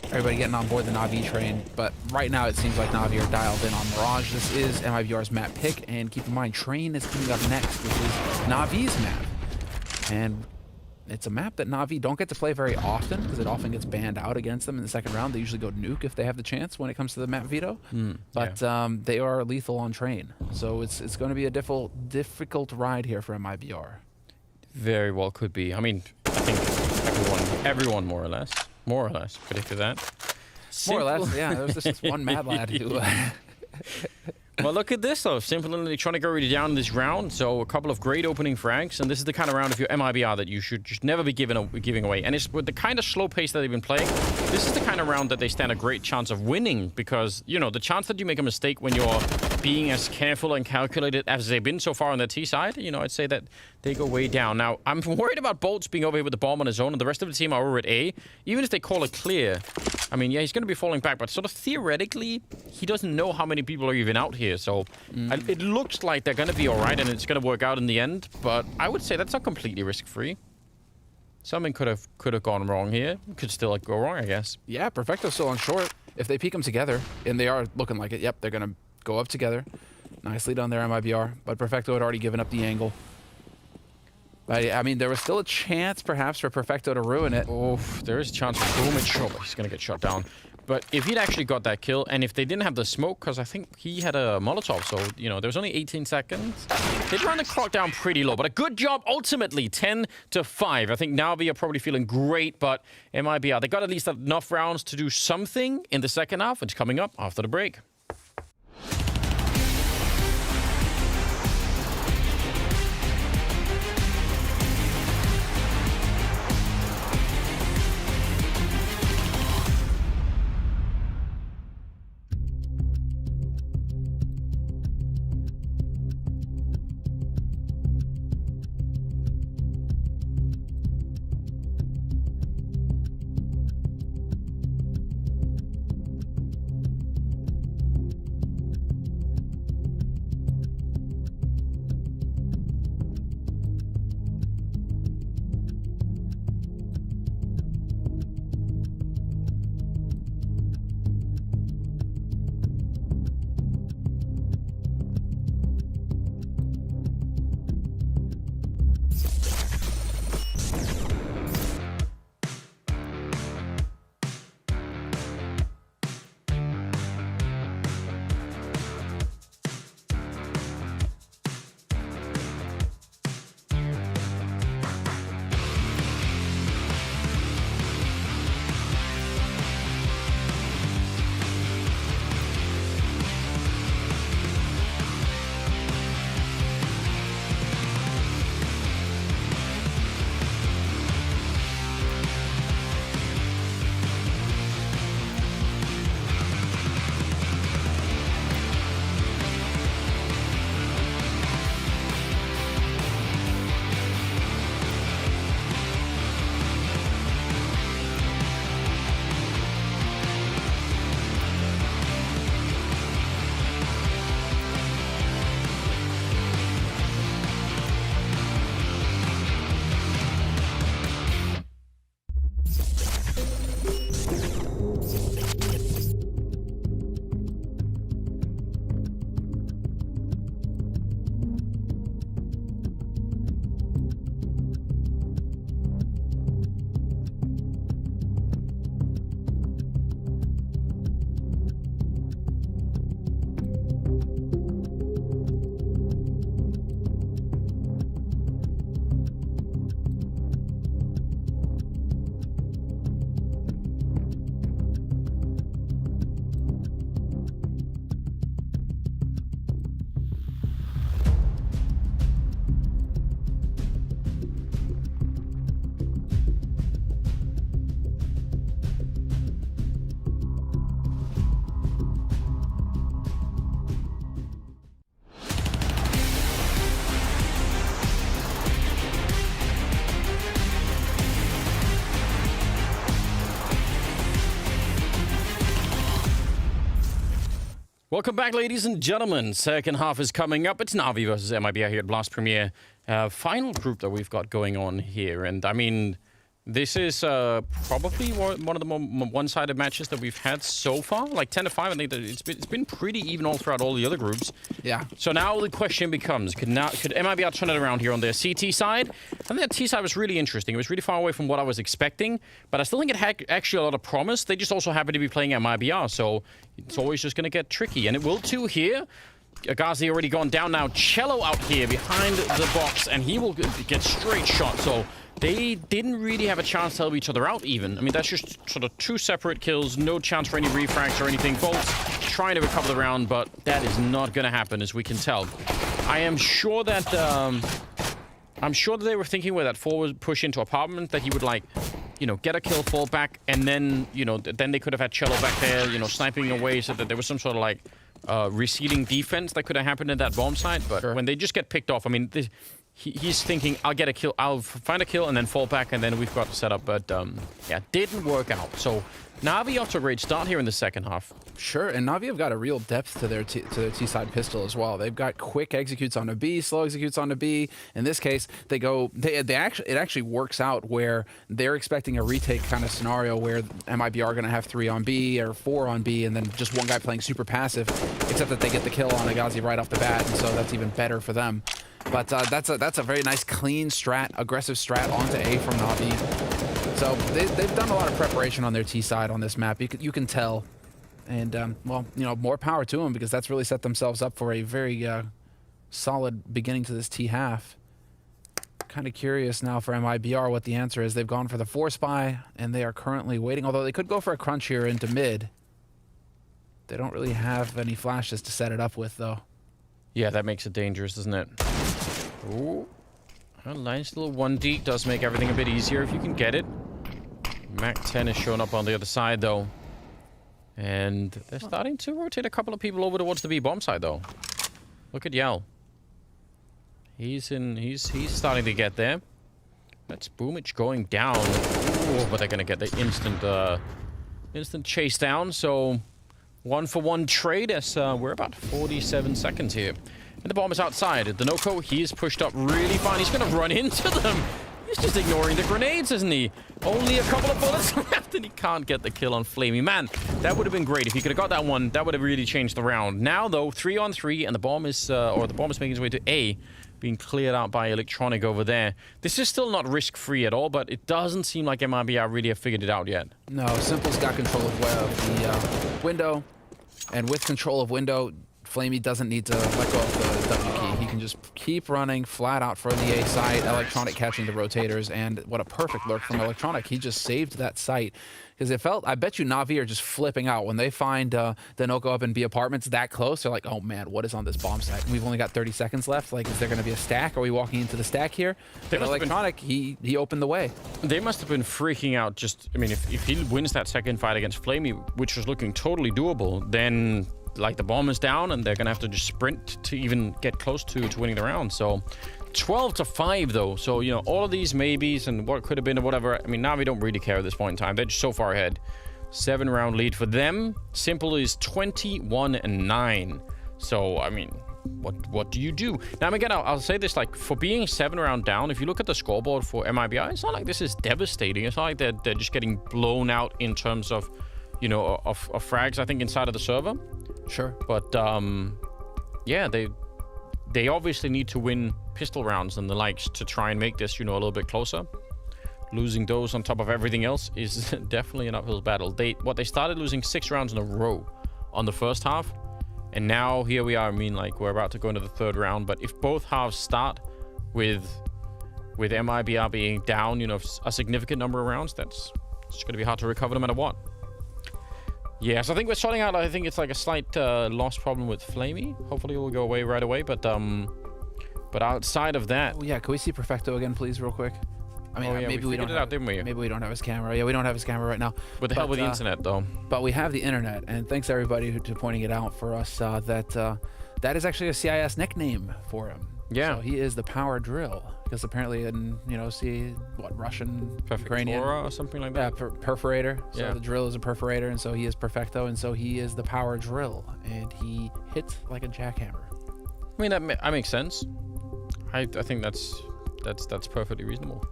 Speaker 1: getting on board the Navi train, but right now it seems like Navi are dialed in on Mirage. This is MIBR's map pick, and keep in mind, Train is coming up next, which is Navi's map. And it's a map that Na'Vi don't get to play very often because it often gets banned out against them in the second round. They usually go nuke if they have the chance when it comes to the map veto. But they are lethal on train. So it's going to be a difficult ride here for MIBR.
Speaker 2: Very well could be. I mean, I think everyone more or less predicted that.
Speaker 1: More or less, yeah. There's just one mad lad who...
Speaker 2: Well, look at this, though. Simply trying to go really down in this round. So a couple of great opening frags. And this is the kind of round, if you're MIBR, that you should just never be giving away. And it's with the kind of slow pace that they've been playing, this is the kind of round that they stand a great chance of winning. Because, you know, the chance that you make a mistake when you're being as careful and calculated as they've been so far on their T side, you know, I'd say that they go way down. Now, I'm worried about Bolts being over here with the bomb on his own, and the rest of the team are over at A. Even if they call it clear, I mean, yeah, he's going to be falling back, but sort of theoretically, he doesn't know how many people are even out here. So it looks like they're going to be all right, and it's going to work out in the end. But I would say that's not completely risk-free. Something could have gone wrong here. Could still go wrong, I guess.
Speaker 1: Yeah, Perfecto's still on short. If they peek them together, and they are looking like it, yep, they're going to go up together. Nicely done there, MIBR. But Perfecto had already given up the angle. But, I mean, there was still a chance, perhaps, for Perfecto to ruin it.
Speaker 2: Oh, there is a chance for Boomich. Oh, he's going to get shot down. But if he'd actually got that kill, and if they didn't have the smoke, because I think he had a Molotov, so, you know, there was only 18 seconds. They'd run the clock down pretty low, but a good job, ultimately, 10-5. I think Navi are probably feeling great, but MIBR, they got at least enough rounds to do something in the second half, which is coming up after the break. Welcome back, ladies and gentlemen. Second half is coming up. It's Navi versus MIBR here at Blast Premier. Final group that we've got going on here. And I mean, This is probably one of the more one-sided matches that we've had so far. Like 10-5, I think that it's been pretty even all throughout all the other groups.
Speaker 1: Yeah.
Speaker 2: So now the question becomes, could MIBR turn it around here on their CT side? I think that T side was really interesting. It was really far away from what I was expecting, but I still think it had actually a lot of promise. They just also happen to be playing MIBR, so it's always just going to get tricky. And it will too here. Agazi already gone down now. Cello out here behind the box, and he will get straight shot. So they didn't really have a chance to help each other out even. I mean, that's just sort of two separate kills. No chance for any refracts or anything. Bolts trying to recover the round, but that is not going to happen, as we can tell. I am sure that they were thinking with that forward push into apartment that he would, like, you know, get a kill, fall back, and then, you know, then they could have had Cello back there, you know, sniping away so that there was some sort of, like, receding defense that could have happened at that bomb site. But when they just get picked off, I mean, he's thinking, I'll get a kill, I'll find a kill, and then fall back, and then we've got to set up. But, yeah, didn't work out. So Navi off to a great start here in the second half.
Speaker 1: Sure, and Navi have got a real depth to their T-side pistol as well. They've got quick executes on a B, slow executes on a B. In this case, it actually works out where they're expecting a retake kind of scenario where MIBR are going to have 3 on B or 4 on B, and then just one guy playing super passive, except that they get the kill on Agazi right off the bat, and so that's even better for them. But that's a very nice, clean strat, aggressive strat onto A from Navi. So they've done a lot of preparation on their T side on this map. You can tell. And, well, you know, more power to them because that's really set themselves up for a very solid beginning to this T half. Kind of curious now for MIBR what the answer is. They've gone for the 4-spy, and they are currently waiting, although they could go for a crunch here into mid. They don't really have any flashes to set it up with, though.
Speaker 2: Yeah, that makes it dangerous, doesn't it? Ooh. A nice little 1D does make everything a bit easier if you can get it. Mac 10 is showing up on the other side, though. And they're starting to rotate a couple of people over towards the B bomb side, though. Look at Yell. He's starting to get there. That's Boomich going down. Ooh, but they're gonna get the instant chase down. So 1-for-1 trade as we're about 47 seconds here. And the bomb is outside. Denoco, he's pushed up really fine. He's gonna run into them. He's just ignoring the grenades, isn't he? Only a couple of bullets left, and he can't get the kill on Flamey. Man, that would have been great. If he could have got that one, that would have really changed the round. Now, though, 3-on-3, and the bomb is making its way to A, being cleared out by Electronic over there. This is still not risk-free at all, but it doesn't seem like MIBR really have figured it out yet.
Speaker 1: No, Simple's got control of the window, and with control of window, Flamey doesn't need to let go of the W key. He can just keep running flat out for the A site. Electronic catching the rotators, and what a perfect lurk from Electronic. He just saved that site. Because it felt, I bet you Navi are just flipping out when they find Denoco up in B apartments that close. They're like, oh man, what is on this bomb site? We've only got 30 seconds left. Like, is there going to be a stack? Are we walking into the stack here? But Electronic, he opened the way.
Speaker 2: They must have been freaking out. Just, I mean, if he wins that second fight against Flamey, which was looking totally doable, then like the bomb is down and they're gonna have to just sprint to even get close to winning the round. So 12-5 though, so you know, all of these maybes and what could have been or whatever, I mean, Navi don't really care at this point in time. They're just so far ahead. 7-round lead for them. Simple is 21-9. So I mean, what do you do now? Again, I'll say this, like, for being 7-round down, if you look at the scoreboard for MIBR, it's not like this is devastating. It's not like they're just getting blown out in terms of, you know, of frags, I think, inside of the server.
Speaker 1: Sure.
Speaker 2: But, yeah, they obviously need to win pistol rounds and the likes to try and make this, you know, a little bit closer. Losing those on top of everything else is definitely an uphill battle. They started losing 6 rounds in a row on the first half. And now here we are. I mean, like, we're about to go into the 3rd round. But if both halves start with MIBR being down, you know, a significant number of rounds, it's going to be hard to recover no matter what. Yeah, so I think we're sorting out, I think it's like a slight loss problem with Flamey. Hopefully it will go away right away, but outside of that...
Speaker 1: Oh, yeah, can we see Perfecto again, please, real quick? I mean,
Speaker 2: yeah,
Speaker 1: maybe we don't
Speaker 2: it out, didn't we?
Speaker 1: Maybe we don't have his camera. Yeah, we don't have his camera right now.
Speaker 2: What the hell with the internet, though?
Speaker 1: But we have the internet, and thanks everybody to pointing it out for us, that is actually a CIS nickname for him.
Speaker 2: Yeah.
Speaker 1: So he is the Power Drill, because apparently in, you know, Russian, Ukrainian,
Speaker 2: or something like that.
Speaker 1: Yeah, perforator. So
Speaker 2: yeah.
Speaker 1: the drill is a perforator, and so he is Perfecto, and so he is the Power Drill, and he hits like a jackhammer.
Speaker 2: I mean, that makes sense. I think that's perfectly reasonable.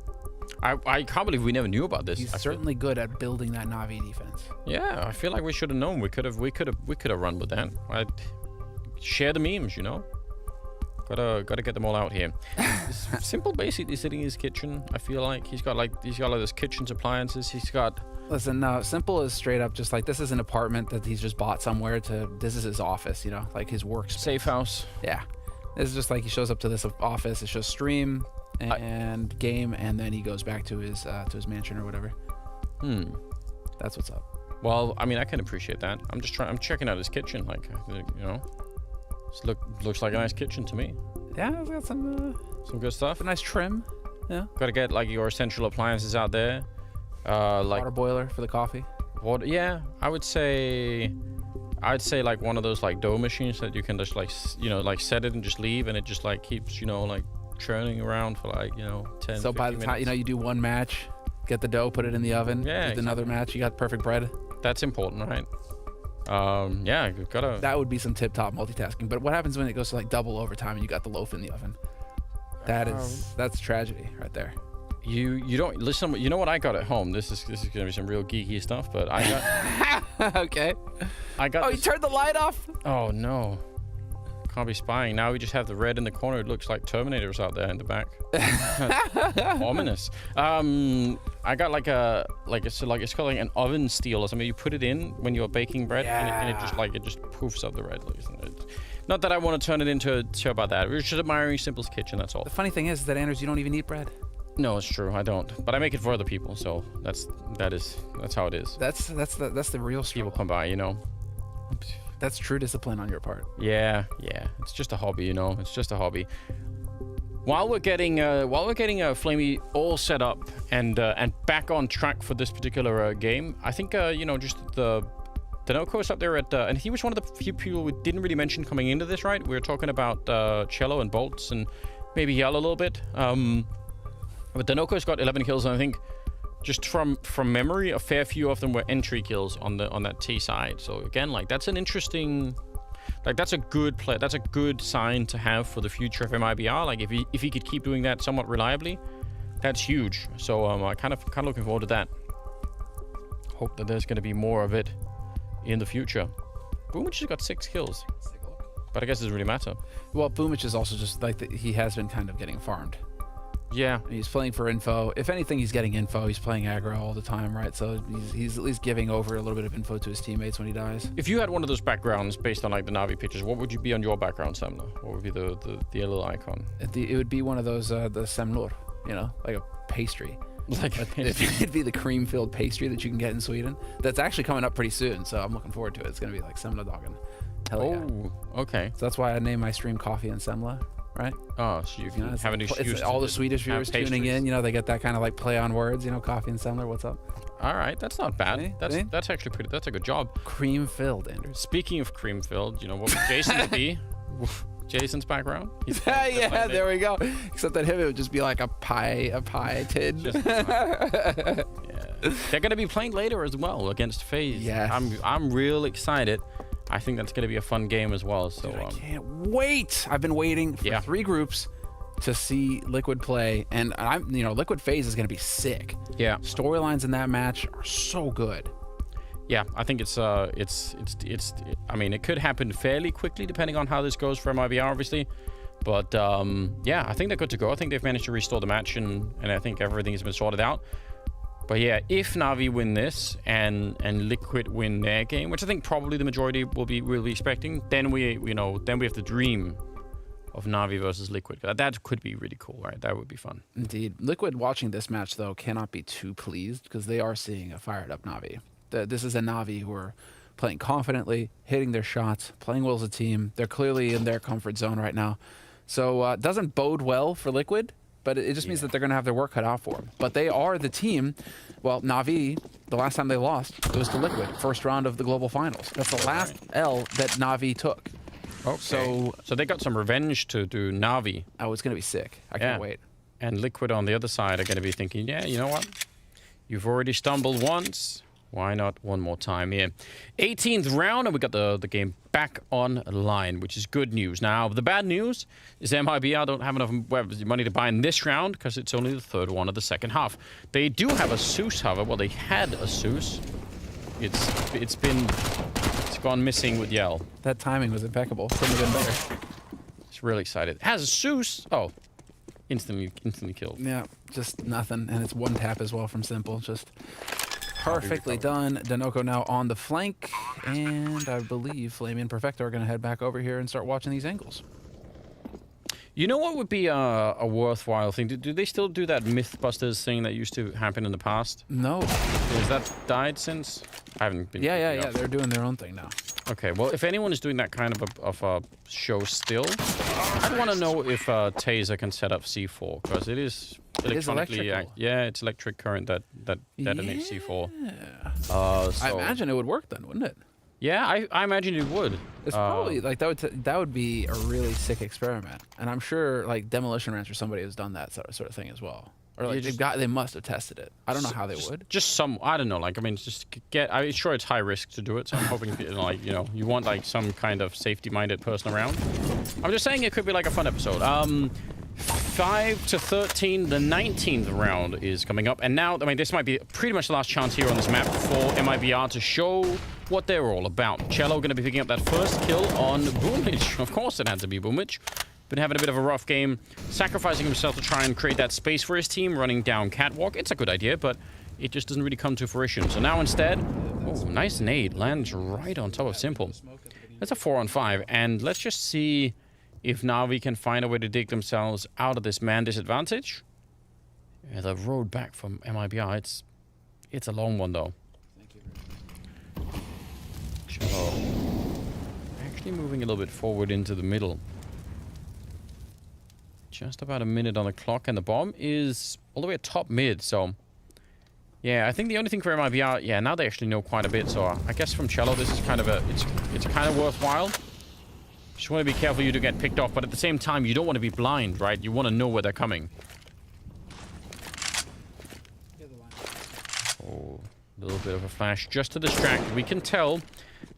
Speaker 2: I can't believe we never knew about this.
Speaker 1: He's certainly good at building that Navi defense.
Speaker 2: Yeah, I feel like we should have known. We could have run with that. I'd share the memes, you know. Gotta get them all out here. Simple basically sitting in his kitchen. I feel like he's got like this kitchen's appliances. He's got.
Speaker 1: Listen, no, Simple is straight up just like, this is an apartment that he's just bought somewhere this is his office, you know, like his workspace.
Speaker 2: Safe house.
Speaker 1: Yeah. This is just like he shows up to this office, it's just stream and game, and then he goes back to his mansion or whatever. That's what's up.
Speaker 2: Well, I mean, I can appreciate that. I'm checking out his kitchen, like, you know. Looks like a nice kitchen to me.
Speaker 1: Yeah, it's got some
Speaker 2: good stuff.
Speaker 1: A nice trim. Yeah.
Speaker 2: Got to get like your essential appliances out there. Like
Speaker 1: water boiler for the coffee.
Speaker 2: Water, yeah. I'd say like one of those like dough machines that you can just like, you know, like set it and just leave, and it just like keeps, you know, like churning around for like, you know, 10.
Speaker 1: So by the time, you know, you do one match, get the dough, put it in the oven.
Speaker 2: Yeah.
Speaker 1: Exactly. Another match, you got perfect bread.
Speaker 2: That's important, right? Yeah, you've gotta.
Speaker 1: That would be some tip-top multitasking. But what happens when it goes to like double overtime and you got the loaf in the oven? That's tragedy right there.
Speaker 2: You don't listen. You know what I got at home? This is gonna be some real geeky stuff, but I got.
Speaker 1: Okay.
Speaker 2: I got.
Speaker 1: Oh, you turned the light off?
Speaker 2: Oh no. Can't be spying. Now we just have the red in the corner. It looks like Terminator's out there in the back. Ominous. I got it's called like an oven steel or something. You put it in when you're baking bread, and it just poofs up the red. Not that I want to turn it into a show about that. We're just admiring Simple's kitchen. That's all.
Speaker 1: The funny thing is that, Anders, you don't even eat bread.
Speaker 2: No, it's true. I don't. But I make it for other people, so that's how it is.
Speaker 1: That's the real struggle.
Speaker 2: People come by, you know.
Speaker 1: That's true discipline on your part.
Speaker 2: Yeah. It's just a hobby, you know. It's just a hobby. While we're getting Flamey all set up and back on track for this particular game, I think you know, just the Danoko's up there at and he was one of the few people we didn't really mention coming into this, right? We were talking about Cello and Bolts and maybe Yell a little bit. But Danoko's got 11 kills, and I think just from memory, a fair few of them were entry kills on that T side. So again, like that's an interesting, like that's a good play. That's a good sign to have for the future of MIBR. Like if he could keep doing that somewhat reliably, that's huge. So I kind of looking forward to that. Hope that there's going to be more of it in the future. Boomich has got 6 kills, but I guess it doesn't really matter.
Speaker 1: Well, Boomich is also just like he has been kind of getting farmed.
Speaker 2: Yeah.
Speaker 1: He's playing for info. If anything, he's getting info. He's playing aggro all the time, right? So he's at least giving over a little bit of info to his teammates when he dies.
Speaker 2: If you had one of those backgrounds based on like the Navi pictures, what would you be on your background, Semler? What would be the little icon?
Speaker 1: It would be one of those the semlor, you know, like a pastry. It'd be the cream-filled pastry that you can get in Sweden. That's actually coming up pretty soon, so I'm looking forward to it. It's gonna be like semladagen. Hell yeah.
Speaker 2: Okay.
Speaker 1: So that's why I named my stream Coffee and Semla. Right?
Speaker 2: Oh, so you can have
Speaker 1: it's all the Swedish viewers tuning in, you know, they get that kind of like play on words, you know, Coffee and Semler, what's up?
Speaker 2: All right, that's not bad. That's actually pretty. That's a good job.
Speaker 1: Cream filled, Anders.
Speaker 2: Speaking of cream filled, you know what would Jason be? Jason's background.
Speaker 1: Yeah, there we go. Except that him, it would just be like a pie tin.
Speaker 2: Yeah, they're gonna be playing later as well against FaZe.
Speaker 1: Yeah,
Speaker 2: I'm real excited. I think that's going to be a fun game as well. So
Speaker 1: dude, I can't wait. I've been waiting for 3 groups to see Liquid play, and Liquid FaZe is going to be sick.
Speaker 2: Yeah,
Speaker 1: storylines in that match are so good.
Speaker 2: Yeah, I think it's. I mean, it could happen fairly quickly depending on how this goes for MIBR, obviously. But yeah, I think they're good to go. I think they've managed to restore the match, and I think everything has been sorted out. But yeah, if Navi win this and Liquid win their game, which I think probably the majority will be expecting, then we have the dream of Navi versus Liquid. That could be really cool, right? That would be fun.
Speaker 1: Indeed. Liquid watching this match though cannot be too pleased because they are seeing a fired up Navi. This is a Navi who are playing confidently, hitting their shots, playing well as a team. They're clearly in their comfort zone right now. So it doesn't bode well for Liquid. But it just means that they're going to have their work cut out for them. But they are the team. Well, Navi, the last time they lost, it was to Liquid, first round of the global finals. That's the last L that Navi took.
Speaker 2: Okay. So they got some revenge to do Navi.
Speaker 1: Oh, it's going to be sick. I can't wait.
Speaker 2: And Liquid on the other side are going to be thinking, yeah, you know what? You've already stumbled once. Why not one more time here? 18th round, and we got the game back online, which is good news. Now, the bad news is MIBR don't have enough money to buy in this round because it's only the third one of the second half. They do have a Zeus, however. Well, they had a Zeus. It's gone missing with Yell.
Speaker 1: That timing was impeccable. Couldn't have been better.
Speaker 2: It's really excited. Has a Zeus. Oh, instantly killed.
Speaker 1: Yeah, just nothing, and it's one tap as well from Simple. Just perfectly done. Denoco now on the flank, and I believe Flamey and Perfecto are going to head back over here and start watching these angles.
Speaker 2: You know what would be a worthwhile thing? Do they still do that Mythbusters thing that used to happen in the past?
Speaker 1: No.
Speaker 2: Has that died since? I haven't been.
Speaker 1: Yeah. They're doing their own thing now.
Speaker 2: Okay, well, if anyone is doing that kind of a show still, I'd want to know if Taser can set up C4, because it is electronically... yeah, it's electric current that detonates C4.
Speaker 1: I
Speaker 2: So,
Speaker 1: imagine it would work then, wouldn't it?
Speaker 2: yeah, I imagine it would.
Speaker 1: It's probably like that would be a really sick experiment, and I'm sure like Demolition Ranch or somebody has done that sort of thing as well. Or like they must have tested it. I don't know how they would.
Speaker 2: Just I don't know. Like, I mean, just I'm sure it's high risk to do it. So I'm hoping, like, you want like some kind of safety-minded person around. I'm just saying it could be like a fun episode. 5 to 13, the 19th round is coming up, and now, I mean, this might be pretty much the last chance here on this map for MIBR to show what they're all about. Cello going to be picking up that first kill on Boomich. Of course, it had to be Boomich. Been having a bit of a rough game, sacrificing himself to try and create that space for his team, running down Catwalk. It's a good idea, but it just doesn't really come to fruition. So now instead, oh, nice nade. Lands right on top of Simple. That's a 4-on-5, and let's just see if NAVI can find a way to dig themselves out of this man disadvantage. Yeah, the road back from MIBR, it's a long one, though. Cello actually moving a little bit forward into the middle. Just about a minute on the clock, and the bomb is all the way at top mid, so... Yeah, I think the only thing for MIBR... Yeah, now they actually know quite a bit, so I guess from Cello, this is kind of it's kind of worthwhile. Just want to be careful you don't get picked off, but at the same time, you don't want to be blind, right? You want to know where they're coming. Oh, a little bit of a flash just to distract. We can tell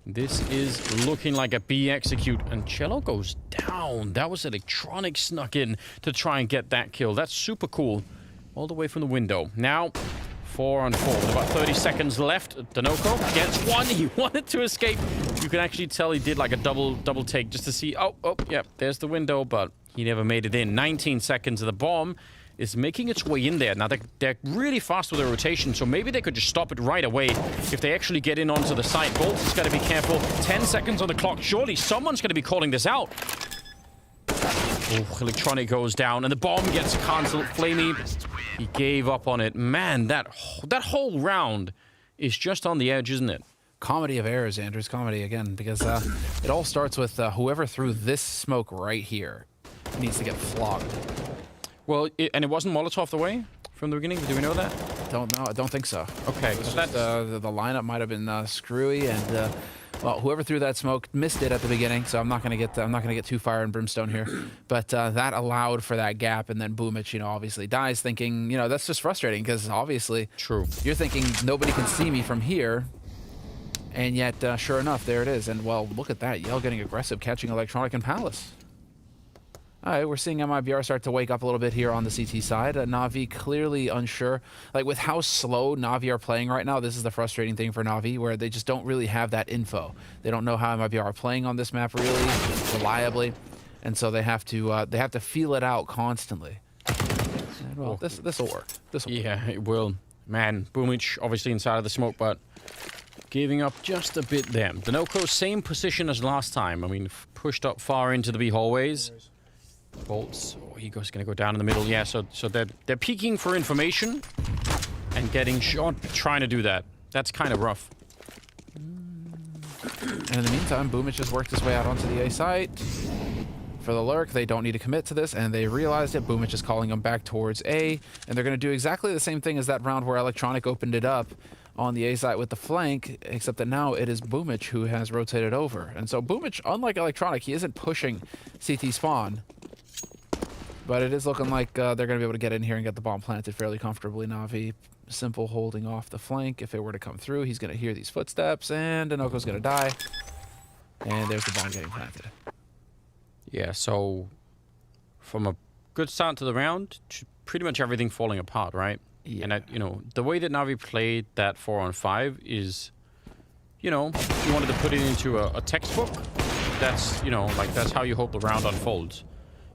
Speaker 2: this is looking like a B execute, and Cello goes down. That was Electronic snuck in to try and get that kill. That's super cool. All the way from the window. Now, 4-on-4 with about 30 seconds left. Denoco gets one. He wanted to escape. You can actually tell he did like a double take just to see. Oh, yeah, there's the window, but he never made it in. 19 seconds of the bomb is making its way in there. Now, they're really fast with their rotation, so maybe they could just stop it right away if they actually get in onto the site. Bolts has got to be careful. 10 seconds on the clock. Surely someone's going to be calling this out. Oh, Electronic goes down, and the bomb gets cancelled. Flamey, he gave up on it. Man, that whole round is just on the edge, isn't it?
Speaker 1: Comedy of errors, Andrews. Comedy again, because it all starts with whoever threw this smoke right here needs to get flogged.
Speaker 2: Well, and it wasn't Molotov the way from the beginning? Do we know that?
Speaker 1: Don't know. I don't think so.
Speaker 2: Okay.
Speaker 1: It's just, the lineup might have been screwy, and well, whoever threw that smoke missed it at the beginning. So I'm not gonna get too fire and brimstone here, but that allowed for that gap, and then Boomich, obviously dies, thinking, that's just frustrating because obviously,
Speaker 2: true,
Speaker 1: you're thinking nobody can see me from here, and yet sure enough, there it is. And well, look at that, Yell getting aggressive, catching Electronic and Palace. All right, we're seeing MIBR start to wake up a little bit here on the CT side. NAVI clearly unsure. Like, with how slow NAVI are playing right now, this is the frustrating thing for NAVI, where they just don't really have that info. They don't know how MIBR are playing on this map really reliably, and so they have to feel it out constantly. And, well, this will work.
Speaker 2: Yeah, it will. Man, Boomich obviously inside of the smoke, but giving up just a bit there. Denoco, same position as last time. I mean, pushed up far into the B hallways. Bolts. Oh, he goes going to go down in the middle. Yeah, so they're peeking for information and getting shot trying to do that. That's kind of rough.
Speaker 1: And in the meantime, Boomich has worked his way out onto the A site. For the lurk, they don't need to commit to this, and they realized it. Boomich is calling them back towards A, and they're going to do exactly the same thing as that round where Electronic opened it up on the A site with the flank, except that now it is Boomich who has rotated over. And so Boomich, unlike Electronic, he isn't pushing CT spawn. But it is looking like they're going to be able to get in here and get the bomb planted fairly comfortably. NAVI Simple holding off the flank. If it were to come through, he's going to hear these footsteps, and Dinoko's going to die. And there's the bomb getting planted.
Speaker 2: Yeah, so from a good start to the round, pretty much everything falling apart, right?
Speaker 1: Yeah.
Speaker 2: And you know, the way that Navi played that 4-on-5 is, you know, you wanted to put it into a textbook. That's, you know, like that's how you hope the round unfolds.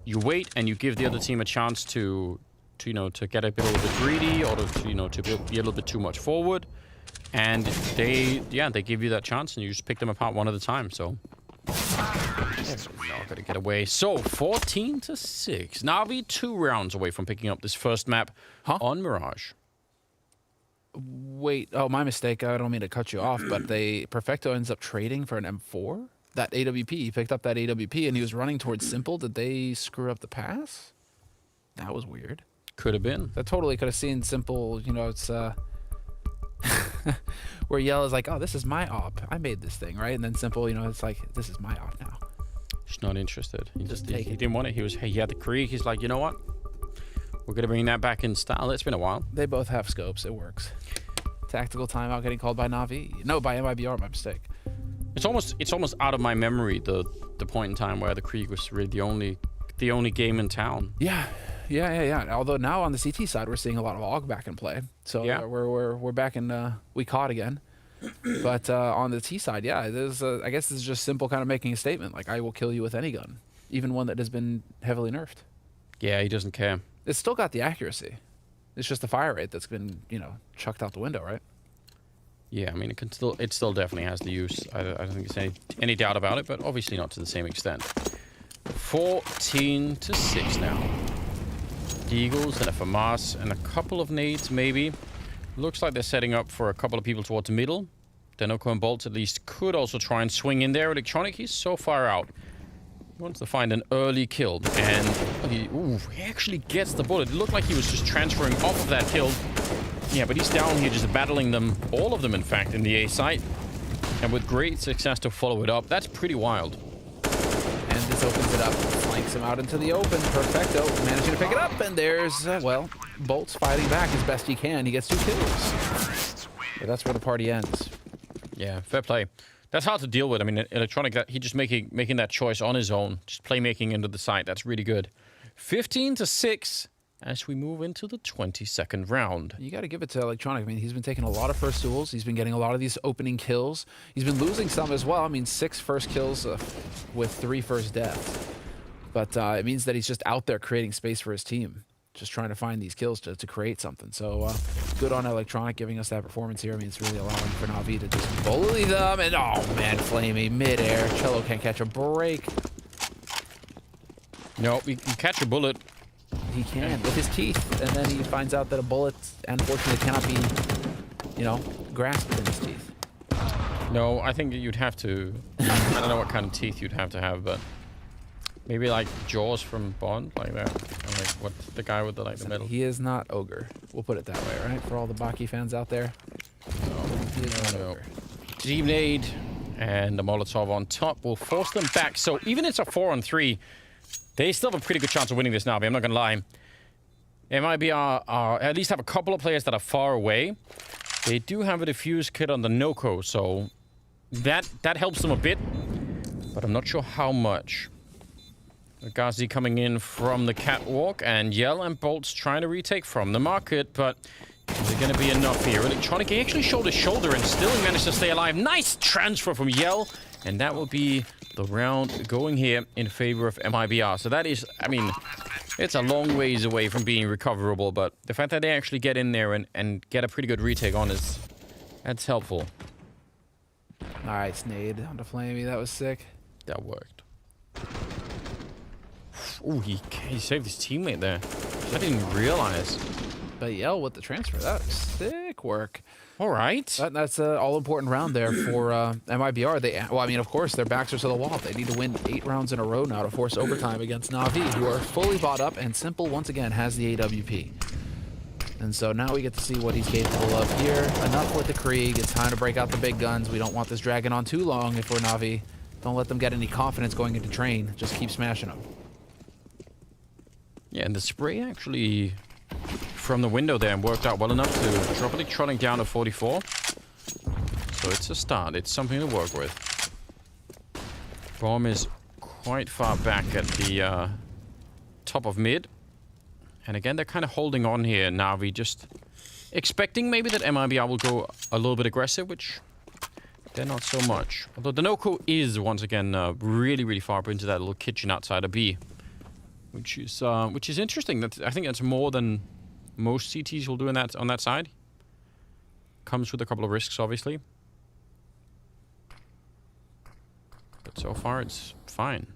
Speaker 2: You wait and you give the other team a chance to you know, to get a little bit greedy, or to, you know, to be a little bit too much forward. And they give you that chance, and you just pick them apart one at a time. So not gonna get away. So 14-6. Navi 2 rounds away from picking up this first map on Mirage.
Speaker 1: Wait, oh, my mistake. I don't mean to cut you off, but Perfecto ends up trading for an M4. That AWP, he picked up that AWP, and he was running towards Simple. Did they screw up the pass? That was weird.
Speaker 2: Could have been.
Speaker 1: That totally could have seen Simple, you know, it's where Yell is like, oh, this is my op. I made this thing, right? And then Simple, you know, it's like, this is my op now.
Speaker 2: He's not interested. He
Speaker 1: He
Speaker 2: didn't want it. He had the Krieg. He's like, you know what? We're going to bring that back in style. It's been a while.
Speaker 1: They both have scopes. It works. Tactical timeout getting called by Navi. No, by MIBR, my mistake.
Speaker 2: It's almost out of my memory, the point in time where the Krieg was really the only game in town.
Speaker 1: Yeah. Although now on the CT side, we're seeing a lot of AUG back in play. So
Speaker 2: yeah,
Speaker 1: we're back in we caught again. But on the T side, yeah, there's I guess this is just Simple kind of making a statement like, I will kill you with any gun, even one that has been heavily nerfed.
Speaker 2: Yeah, he doesn't care.
Speaker 1: It's still got the accuracy. It's just the fire rate that's been, you know, chucked out the window, right?
Speaker 2: Yeah, I mean, it still definitely has the use. I don't think there's any doubt about it, but obviously not to the same extent. 14-6 now. Eagles and a FAMAS and a couple of nades, maybe. Looks like they're setting up for a couple of people towards the middle. Dinoco and Bolts at least could also try and swing in there. Electronic, he's so far out. He wants to find an early kill. And he actually gets the bullet. It looked like he was just transferring off of that kill. Yeah, but he's down here just battling them, all of them, in fact, in the A site. And with great success to follow it up. That's pretty wild.
Speaker 1: And this opens it up. Flanks him out into the open. Perfecto. Managing to pick it up. And there's, well, Bolt's fighting back as best he can. He gets 2 kills. But that's where the party ends.
Speaker 2: Yeah, fair play. That's hard to deal with. I mean, Electronic, he just making that choice on his own. Just playmaking into the site. That's really good. 15-6 as we move into the 22nd round.
Speaker 1: You got to give it to Electronic. I mean, he's been taking a lot of first duels. He's been getting a lot of these opening kills. He's been losing some as well. I mean, 6 first kills with 3 first deaths. But it means that he's just out there creating space for his team. Just trying to find these kills to create something. So good on Electronic giving us that performance here. I mean, it's really allowing for Navi to just bully them. And oh man, Flamey mid-air. Cello can't catch a break.
Speaker 2: No, you can catch a bullet.
Speaker 1: He can with his teeth, and then he finds out that a bullet unfortunately cannot be, you know, grasped in his teeth.
Speaker 2: No, I think you'd have to. I don't know what kind of teeth you'd have to have, but maybe like Jaws from Bond, like that. Or like what the guy with the the metal.
Speaker 1: He is not Ogre. We'll put it that way, right? For all the Baki fans out there. He is not Ogre.
Speaker 2: Team nade and the Molotov on top will force them back. So even it's a 4-on-3. They still have a pretty good chance of winning this now, I'm not gonna lie. MIBR at least have a couple of players that are far away. They do have a defuse kit on the Noko, so that helps them a bit. But I'm not sure how much. Gazi coming in from the catwalk, and Yell and Bolts trying to retake from the market, but is it going to be enough here? Electronic, he actually showed his shoulder and still he managed to stay alive. Nice transfer from Yell, and that will be the round going here in favor of MIBR. So that is, I mean, it's a long ways away from being recoverable, but the fact that they actually get in there and get a pretty good retake on that's helpful.
Speaker 1: Nice nade onto Flamey. That was sick.
Speaker 2: That worked. Oh, he saved his teammate there. I didn't realize.
Speaker 1: But Yell with the transfer. That was sick work.
Speaker 2: All right.
Speaker 1: That's an all-important round there for MIBR. Well, I mean, of course, their backs are to the wall. They need to win 8 rounds in a row now to force overtime against Navi, who are fully bought up, and Simple, once again, has the AWP. And so now we get to see what he's capable of here. Enough with the Krieg. It's time to break out the big guns. We don't want this dragging on too long if we're Navi. Don't let them get any confidence going into train. Just keep smashing them.
Speaker 2: Yeah, and the spray actually from the window there and worked out well enough to drop it, trotting down to 44. So it's a start. It's something to work with. Bomb is quite far back at the top of mid. And again, they're kind of holding on here. NAVI just expecting maybe that MIBR will go a little bit aggressive, which they're not so much. Although the Noko is, once again, really, really far up into that little kitchen outside of B. Which is interesting. I think that's more than most CTs will do on that side. Comes with a couple of risks, obviously. But so far, it's fine.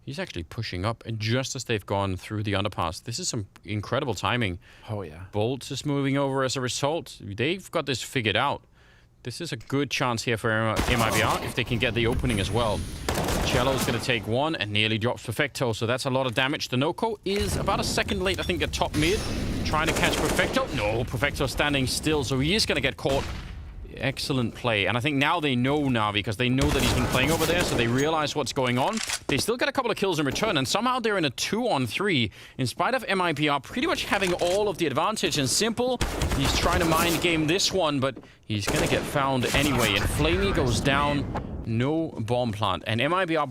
Speaker 2: He's actually pushing up, and just as they've gone through the underpass. This is some incredible timing.
Speaker 1: Oh, yeah.
Speaker 2: Bolts is moving over as a result. They've got this figured out. This is a good chance here for MIBR if they can get the opening as well. Cello's going to take one and nearly drops Perfecto, so that's a lot of damage. The Noko is about a second late, I think, at top mid. Trying to catch Perfecto. No, Perfecto standing still, so he is going to get caught. Excellent play. And I think now they know NAVI because they know that he's been playing over there, so they realize what's going on. They still get a couple of kills in return, and somehow they're in a 2-on-3 in spite of MIBR pretty much having all of the advantage. And Simple, he's trying to mind game this one, but he's going to get found anyway. And Flamey goes down. No bomb plant. And MIBR